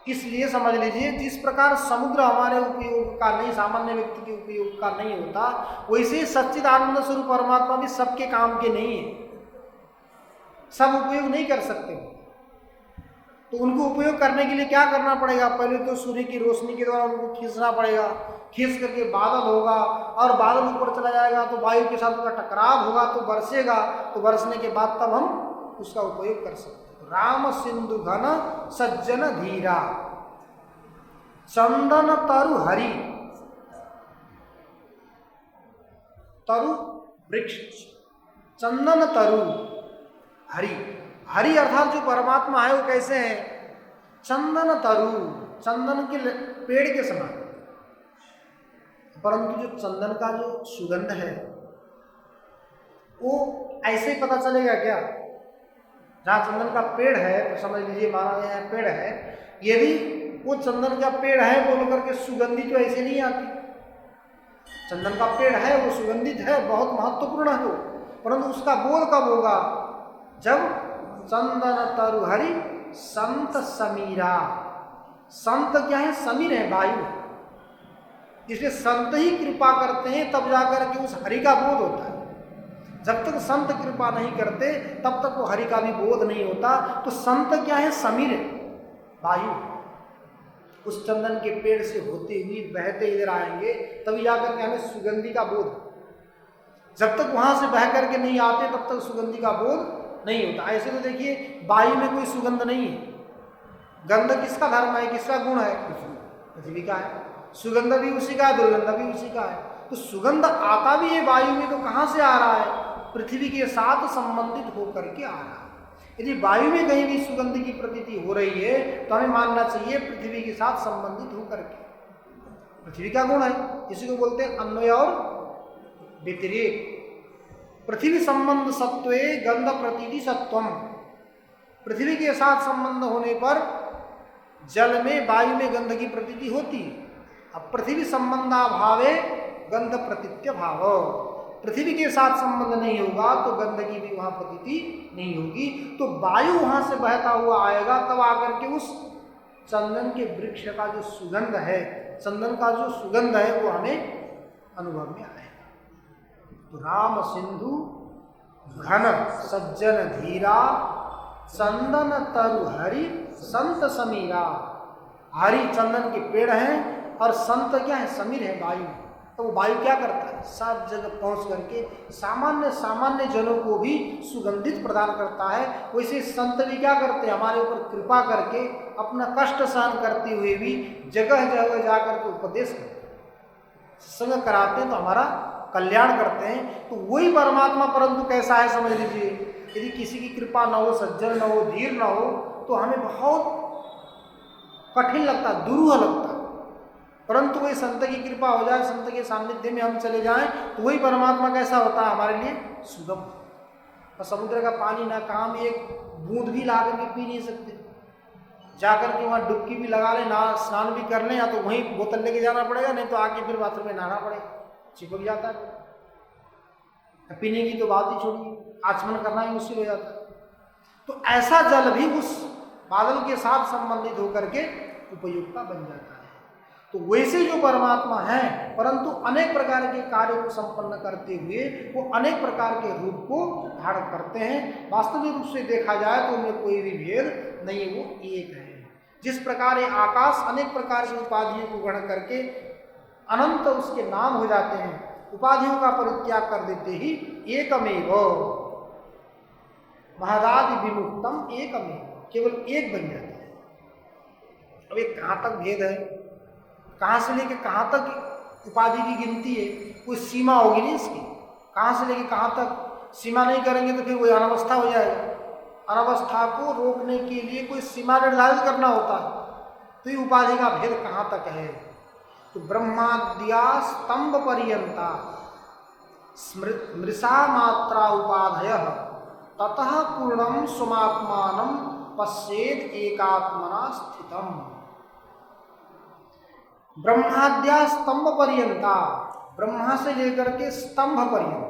इसलिए समझ लीजिए, जिस प्रकार समुद्र हमारे उपयोग का नहीं, सामान्य व्यक्ति के उपयोग का नहीं होता, वैसे सच्चिदानंद स्वरूप परमात्मा भी सबके काम के नहीं है, सब उपयोग नहीं कर सकते। तो उनको उपयोग करने के लिए क्या करना पड़ेगा? पहले तो सूर्य की रोशनी के द्वारा उनको खींचना पड़ेगा, खींच करके बादल होगा और बादल ऊपर चला जाएगा तो वायु के साथ उसका टकराव होगा तो बरसेगा, तो बरसने के बाद तब हम उसका उपयोग कर सकते हैं। राम सिंधु घन सज्जन धीरा, चंदन तरु हरि, तरु वृक्ष, चंदन तरु हरि। हरि अर्थात जो परमात्मा है वो कैसे है? चंदन तरु, चंदन के पेड़ के समान। परंतु जो चंदन का जो सुगंध है वो ऐसे ही पता चलेगा क्या? जहाँ चंदन का पेड़ है, तो समझ लीजिए माना गया पेड़ है, यदि वो चंदन का पेड़ है बोल करके सुगंधित तो ऐसे नहीं आती। चंदन का पेड़ है, वो सुगंधित है, बहुत महत्वपूर्ण है वो, परंतु उसका बोध कब होगा? जब चंदन तरु हरि संत समीरा। संत क्या है? समीर है, वायु। इसलिए संत ही कृपा करते हैं तब जाकर के उस हरि का बोध होता है। जब तक संत कृपा नहीं करते तब तक वो हरि का भी बोध नहीं होता। तो संत क्या है? समीर है, वायु। उस चंदन के पेड़ से होते हुए बहते इधर आएंगे तभी जाकर के हमें सुगंधि का बोध। जब तक वहां से बह करके नहीं आते तब तक सुगंधि का बोध नहीं होता। ऐसे तो देखिए वायु में कोई सुगंध नहीं है। गंध किसका धर्म है, किसका गुण है? पृथ्वी का है। सुगंध भी उसी का है, दुर्गंध भी उसी का है। तो सुगंध आता भी है वायु में, तो कहाँ से आ रहा है? पृथ्वी के साथ संबंधित होकर के आ रहा है। यदि वायु में कहीं भी सुगंध की प्रतीति हो रही है तो हमें मानना चाहिए पृथ्वी के साथ संबंधित होकर के। पृथ्वी का गुण है, इसी को बोलते हैं अन्वय और व्यतिरेक। पृथ्वी संबंध सत्वे गंध प्रतीति सत्वम। पृथ्वी के साथ संबंध होने पर जल में, वायु में गंध की प्रतीति होती है। अब पृथ्वी संबंधाभावे गंध प्रतीत्य भाव। पृथ्वी के साथ संबंध नहीं होगा तो गंध की भी वहां प्रतीति नहीं होगी। तो वायु वहां से बहता हुआ आएगा तब आकर के उस चंदन के वृक्ष का जो सुगंध है, चंदन का जो सुगंध है वो हमें अनुभव में आएगा। तो राम सिंधु घन सज्जन धीरा, चंदन तरु हरि संत समीरा। हरि चंदन के पेड़ हैं और संत क्या है? समीर है, वायु। तो वो वायु क्या करता है? सब जगह पहुंच करके सामान्य जनों को भी सुगंधित प्रदान करता है। वैसे संत भी क्या करते हैं? हमारे ऊपर कृपा करके अपना कष्ट सहन करते हुए भी जगह जगह जाकर के उपदेश करते हैं, संग कराते हैं, तो हमारा कल्याण करते हैं। तो वही परमात्मा, परंतु कैसा है समझ लीजिए, यदि किसी की कृपा न हो, सज्जन न हो, धीर न हो, तो हमें बहुत कठिन लगता है, दुरूह लगता है। परंतु वही संत की कृपा हो जाए, संत के सानिध्य में हम चले जाएं, तो वही परमात्मा कैसा होता है हमारे लिए? सुगम। और समुद्र का पानी ना काम एक बूंद भी ला करके पी नहीं सकते। जाकर के वहाँ डुबकी भी लगा लें, ना स्नान भी कर लें, या तो वहीं बोतल लेके जाना पड़ेगा, नहीं तो आके फिर बाथरूम में नहाना पड़ेगा, चिपक जाता है। पीने की तो बात ही छोड़िए, आचमन करना ही मुश्किल हो जाता है। तो ऐसा जल भी उस बादल के साथ संबंधित होकर के उपयुक्ता बन जाता है। तो वैसे जो परमात्मा है, परंतु अनेक प्रकार के कार्य को संपन्न करते हुए वो अनेक प्रकार के रूप को धारण करते हैं। वास्तविक रूप से देखा जाए तो उनमें कोई भी भेद नहीं है, वो एक है। जिस प्रकार ये आकाश अनेक प्रकार की उपाधियों को ग्रहण करके अनंत उसके नाम हो जाते हैं, उपाधियों का परित्याग कर देते ही एकमेव महदादि विमुक्तम एकमेव, केवल एक बन जाता है। अब एक कहाँ तक भेद है, कहाँ से लेके कहाँ तक उपाधि की गिनती है, कोई सीमा होगी नहीं इसकी। कहाँ से लेके कहाँ तक सीमा नहीं करेंगे तो फिर वही अनवस्था हो जाएगा। अनवस्था को रोकने के लिए कोई सीमा निर्धारित करना होता है। तो ये उपाधि का भेद कहाँ तक है, तो ब्रह्माद्या स्तंभ पर्यंता मृषा मात्रा उपाधय ततः पूर्णम समात्मानं पश्येद एकात्मना स्थितम। ब्रह्माद्या स्तंभ पर्यंता, ब्रह्मा से लेकर के स्तंभ पर्यंत।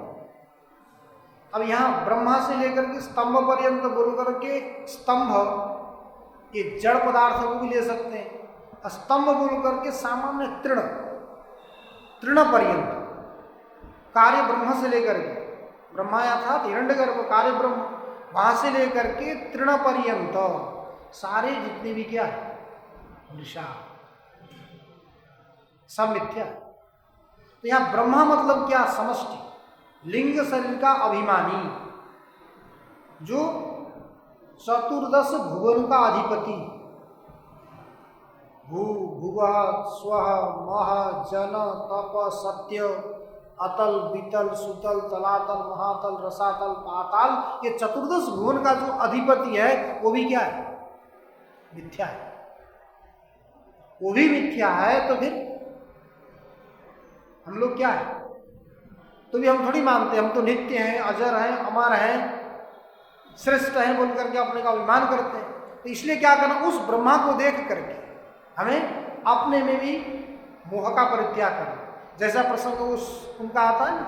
अब यहाँ ब्रह्मा से लेकर के स्तंभ पर्यंत बोल करके स्तंभ ये जड़ पदार्थ को भी ले सकते हैं, स्तंभ बोल करके सामान्य तृण, तृण पर्यंत कार्य ब्रह्म से लेकर के, ब्रह्मा अर्थात हिरण्यगर्भ कार्य ब्रह्म, वहां से लेकर के तृण पर्यंत सारे जितने भी क्या है निशा सब मिथ्या। तो यहाँ ब्रह्मा मतलब क्या, समष्टि, लिंग शरीर का अभिमानी, जो चतुर्दश भुवन का अधिपति, भू भुव स्व मह जन तप सत्य अतल वितल सुतल तलातल महातल रसातल पाताल, ये चतुर्दश भुवन का जो अधिपति है वो भी क्या है, मिथ्या है। वो भी मिथ्या है तो फिर हम लोग क्या है, तो भी हम थोड़ी मानते हैं, हम तो नित्य हैं, अजर हैं, अमर हैं, श्रेष्ठ हैं बोल करके अपने का अभिमान करते हैं। तो इसलिए क्या करना, उस ब्रह्मा को देख करके हमें अपने में भी मोह का परित्याग करना। जैसा प्रसंग उस उनका आता है ना,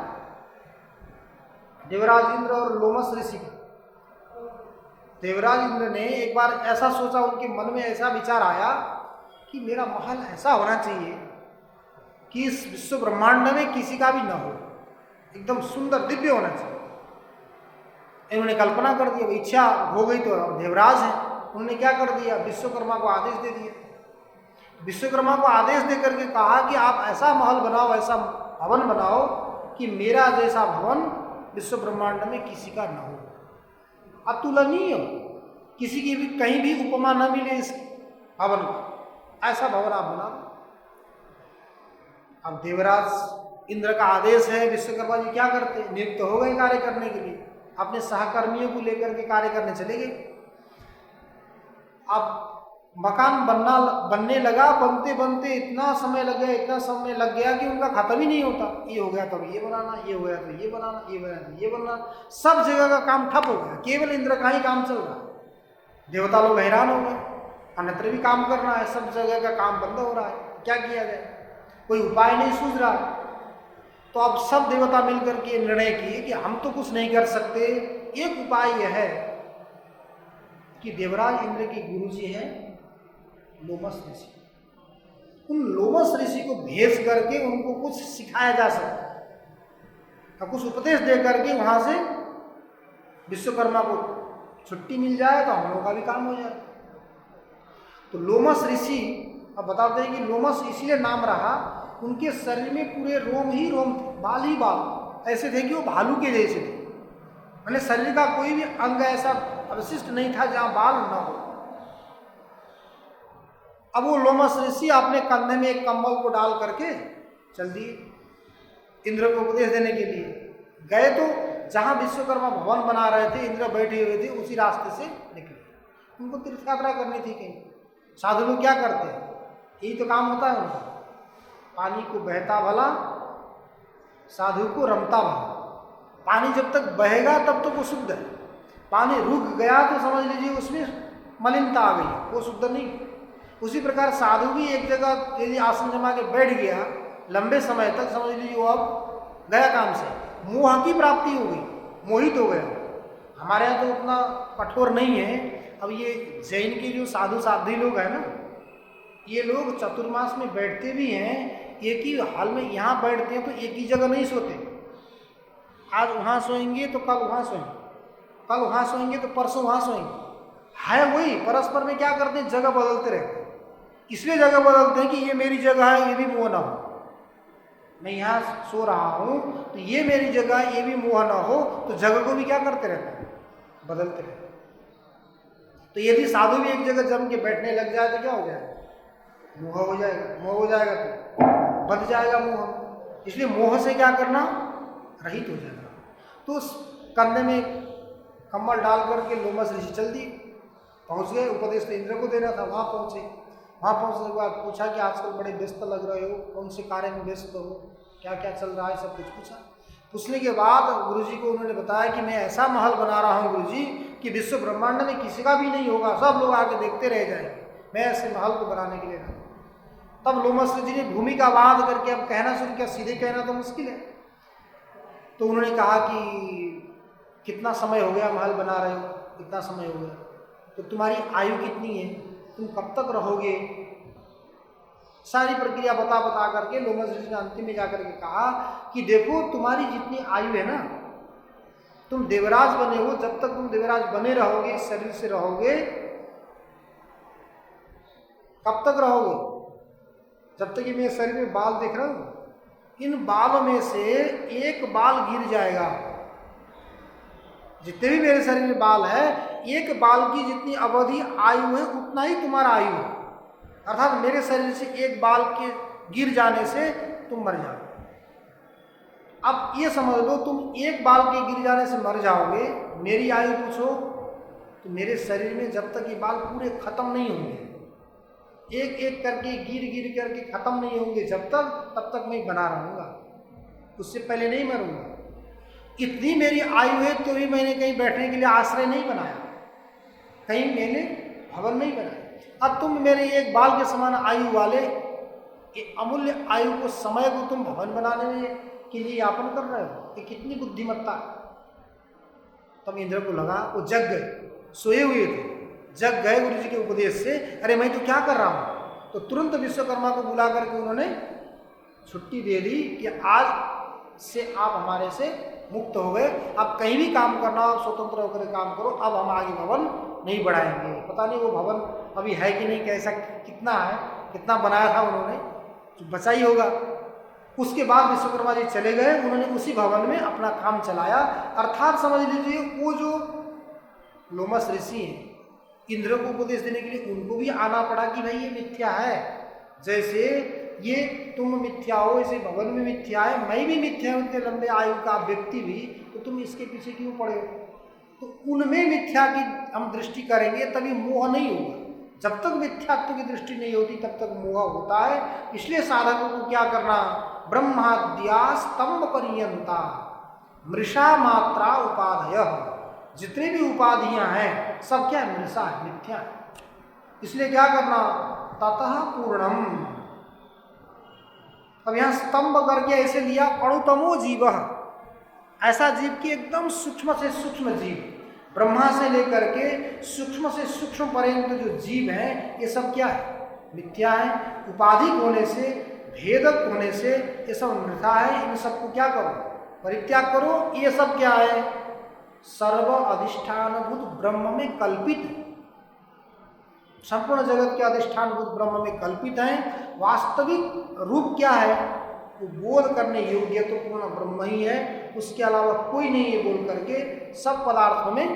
देवराज इंद्र और लोमस ऋषि का। देवराज इंद्र ने एक बार ऐसा सोचा, उनके मन में ऐसा विचार आया कि मेरा महल ऐसा होना चाहिए कि इस विश्व ब्रह्मांड में किसी का भी न हो, एकदम सुंदर दिव्य होना चाहिए। इन्होंने कल्पना कर दी, अब इच्छा हो गई तो देवराज है, उन्होंने क्या कर दिया, विश्वकर्मा को आदेश दे दिया। विश्वकर्मा को आदेश दे करके कहा कि आप ऐसा महल बनाओ, ऐसा भवन बनाओ कि मेरा जैसा भवन विश्व ब्रह्मांड में किसी का न हो, अतुलनीय, किसी की भी कहीं भी उपमा न मिले इस भवन का, ऐसा भवन आप बनाओ। अब देवराज इंद्र का आदेश है, विश्वकर्मा जी क्या करते, नियुक्त हो गए कार्य करने के लिए, अपने सहकर्मियों को लेकर के कार्य करने चले गए। अब मकान बनने लगा, बनते बनते इतना समय लग गया, इतना समय लग गया कि उनका खत्म ही नहीं होता। ये हो गया तब ये बनाना, ये हो गया तो ये बनाना, ये बना तो ये बनाना, सब जगह का काम ठप हो गया, केवल इंद्र का ही काम चल रहा। देवता लोग हैरान हो गए, अन्यत्र भी काम करना है, सब जगह का काम बंद हो रहा है, क्या किया जाए, कोई उपाय नहीं सूझ रहा। तो अब सब देवता मिलकर के निर्णय किए कि हम तो कुछ नहीं कर सकते, एक उपाय यह है कि देवराज इंद्र के गुरु जी हैं लोमस ऋषि, उन लोमस ऋषि को भेज करके उनको कुछ सिखाया जा सकता है, कुछ उपदेश दे करके वहां से विश्वकर्मा को छुट्टी मिल जाए तो हम लोगों का भी काम हो जाए। तो लोमस ऋषि, अब बताते हैं कि लोमस इसलिए नाम रहा, उनके शरीर में पूरे रोम ही रोम थे, बाल ही बाल ऐसे थे कि वो भालू के जैसे थे, मैंने शरीर का कोई भी अंग ऐसा अवशिष्ट नहीं था जहां बाल न हो। अब वो लोमस ऋषि अपने कंधे में एक कंबल को डाल करके चल दिए इंद्र को उपदेश देने के लिए। गए तो जहां विश्वकर्मा भवन बना रहे थे, इंद्र बैठे हुए थे, उसी रास्ते से निकले। उनको तीर्थ यात्रा करनी थी कहीं। साधु लोग क्या करते हैं, यही तो काम होता है उनका, पानी को बहता भला, साधु को रमता भला। पानी जब तक बहेगा तब तक वो शुद्ध है, पानी रुक गया तो समझ लीजिए उसमें मलिनता आ गई, वो शुद्ध नहीं। उसी प्रकार साधु भी एक जगह यदि आसन जमा के बैठ गया लंबे समय तक, समझ लीजिए वो अब गया काम से, मोह की प्राप्ति हो गई, मोहित हो गया। हमारे यहाँ तो उतना कठोर नहीं है। अब ये जैन के जो साधु साध्वी लोग हैं ना, ये लोग चतुर्मास में बैठते भी हैं, एक ही हाल में यहाँ बैठते हैं तो एक ही जगह नहीं सोते। आज वहाँ सोएंगे तो कल वहाँ सोएंगे, कल वहाँ सोएंगे तो परसों वहाँ सोएंगे। है वही, परस्पर में क्या करते हैं, जगह बदलते रहते हैं। इसलिए जगह बदलते हैं कि ये मेरी जगह है, ये भी मोह ना हो। मैं यहाँ सो रहा हूँ तो ये मेरी जगह है, ये भी मोह ना हो, तो जगह को भी क्या करते रहते हैं, बदलते रहते हैं। तो यदि साधु भी एक जगह जम के बैठने लग जाए तो क्या हो जाएगा, मोह हो जाएगा। मोह हो जाएगा तो बंध जाएगा मोह। इसलिए मोह से क्या करना, रहित हो जाएगा। तो उस कंधे में कम्बल डाल करके लोमस ऋषि चल दिए, पहुंच गए। उपदेश तो इंद्र को देना था, वहां पहुंचे। वहां पहुंचने के बाद पूछा कि आजकल बड़े व्यस्त लग रहे हो, कौन से कार्य में व्यस्त हो, क्या क्या चल रहा है, सब कुछ पूछा। पूछने के बाद गुरुजी को उन्होंने बताया कि मैं ऐसा महल बना रहा हूँ गुरुजी कि विश्व ब्रह्मांड में किसी का भी नहीं होगा, सब लोग आके देखते रह जाएंगे, मैं ऐसे महल को बनाने के लिए रहा। तब लोमस जी ने भूमि का वाद करके अब कहना शुरू किया, सीधे कहना तो मुश्किल है। तो उन्होंने कहा कि कितना समय हो गया महल बना रहे हो, कितना समय हो गया, तो तुम्हारी आयु कितनी है, तुम कब तक रहोगे, सारी प्रक्रिया बता बता करके लोमस ऋषि ने अंतिम में जाकर के कहा कि देखो तुम्हारी जितनी आयु है ना, तुम देवराज बने हो, जब तक तुम देवराज बने रहोगे, इस शरीर से रहोगे, कब तक रहोगे, जब तक ये मेरे शरीर में बाल देख रहा हूं, इन बालों में से एक बाल गिर जाएगा। जितने भी मेरे शरीर में बाल है, एक बाल की जितनी अवधि आयु है उतना ही तुम्हारा आयु है। अर्थात मेरे शरीर से एक बाल के गिर जाने से तुम मर जाओगे। अब ये समझ लो, तुम एक बाल के गिर जाने से मर जाओगे, मेरी आयु पूछो तो मेरे शरीर में जब तक ये बाल पूरे खत्म नहीं होंगे, एक एक करके गिर गिर करके खत्म नहीं होंगे जब तक, तब तक मैं बना रहूंगा, उससे पहले नहीं मरूंगा। इतनी मेरी आयु है तो भी मैंने कहीं बैठने के लिए आश्रय नहीं बनाया, कहीं मैंने भवन नहीं बनाया। अब तुम मेरे एक बाल के समान आयु वाले अमूल्य आयु को, समय को तुम भवन बनाने में के लिए यापन कर रहे हो, ये कितनी बुद्धिमत्ता है। तब इंद्र को लगा, वो जग गए, सोए हुए थे, जग गए गुरु जी के उपदेश से, अरे मैं तो क्या कर रहा हूं। तो तुरंत विश्वकर्मा को बुला करके उन्होंने छुट्टी दे दी कि आज से आप हमारे से मुक्त हो गए, अब कहीं भी काम करना हो स्वतंत्र होकर काम करो, अब हम आगे भवन नहीं बढ़ाएंगे। पता नहीं वो भवन अभी है कि नहीं, कैसा कितना है, कितना बनाया था उन्होंने, तो बचा ही होगा। उसके बाद विश्वकर्मा जी चले गए, उन्होंने उसी भवन में अपना काम चलाया। अर्थात समझ लीजिए वो जो लोमस ऋषि हैं, इंद्र को उपदेश देने के लिए उनको भी आना पड़ा कि भाई ये मिथ्या है, जैसे ये तुम मिथ्या हो, इसे भवन में मिथ्या है, मैं भी मिथ्या हूं, इतने लंबे आयु का व्यक्ति भी, तो तुम इसके पीछे क्यों पड़े हो। तो उनमें मिथ्या की हम दृष्टि करेंगे तभी मोह नहीं होगा। जब तक मिथ्यात्व की दृष्टि नहीं होती तब तक मोह होता है। इसलिए साधकों को क्या करना, ब्रह्माद्या स्तंभ पर्यंता मृषा मात्रा उपाधय, जितनी भी उपाधियां हैं सब क्या है, मृषा है, मिथ्या है। इसलिए क्या करना, ततः पूर्णम। अब यहां स्तंभ करके ऐसे लिया, अणुतमो जीव, ऐसा जीव की एकदम सूक्ष्म से सूक्ष्म जीव, ब्रह्मा से लेकर के सूक्ष्म से सूक्ष्म पर्यंत जो जीव है ये सब क्या है, मिथ्या है। उपाधिक होने से, भेदक होने से ये सब मृषा है। इन सबको क्या करो, परित्याग करो। ये सब क्या है, सर्व अधिष्ठानभूत ब्रह्म में कल्पित, संपूर्ण जगत के अधिष्ठानभूत ब्रह्म में कल्पित है। वास्तविक रूप क्या है, वो बोध करने योग्य तो पूर्ण ब्रह्म ही है, उसके अलावा कोई नहीं है बोल करके सब पदार्थों में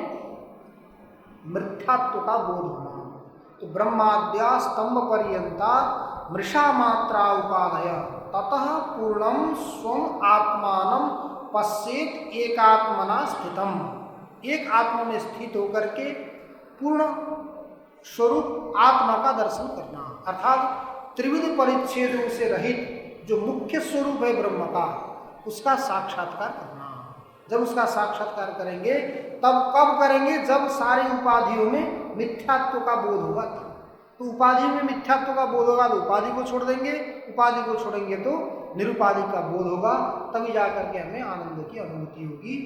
मिथ्यात्व का बोध होना। तो ब्रह्माद्या स्तंभ पर्यंता मृषा मात्रा उपाधय ततः पूर्णम स्वम आत्मानं पश्येत एकात्मना स्थितम। एक आत्मा में स्थित होकर के पूर्ण स्वरूप आत्मा का दर्शन करना, अर्थात त्रिविध परिच्छेदों से रहित जो मुख्य स्वरूप है ब्रह्म का, उसका साक्षात्कार करना। जब उसका साक्षात्कार करेंगे तब कब करेंगे, जब सारी उपाधियों में मिथ्यात्व का बोध होगा तब। तो उपाधि में मिथ्यात्व का बोध होगा तो उपाधि को छोड़ देंगे, उपाधि को छोड़ेंगे तो निरुपाधि का बोध होगा, तभी जाकर के हमें आनंद की अनुभूति होगी।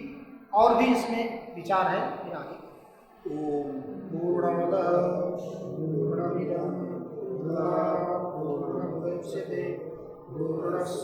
और भी इसमें विचार है, फिर आगे। ओम पूर्णमदः पूर्णमिदं पूर्णमुदच्यते पूर्णस्य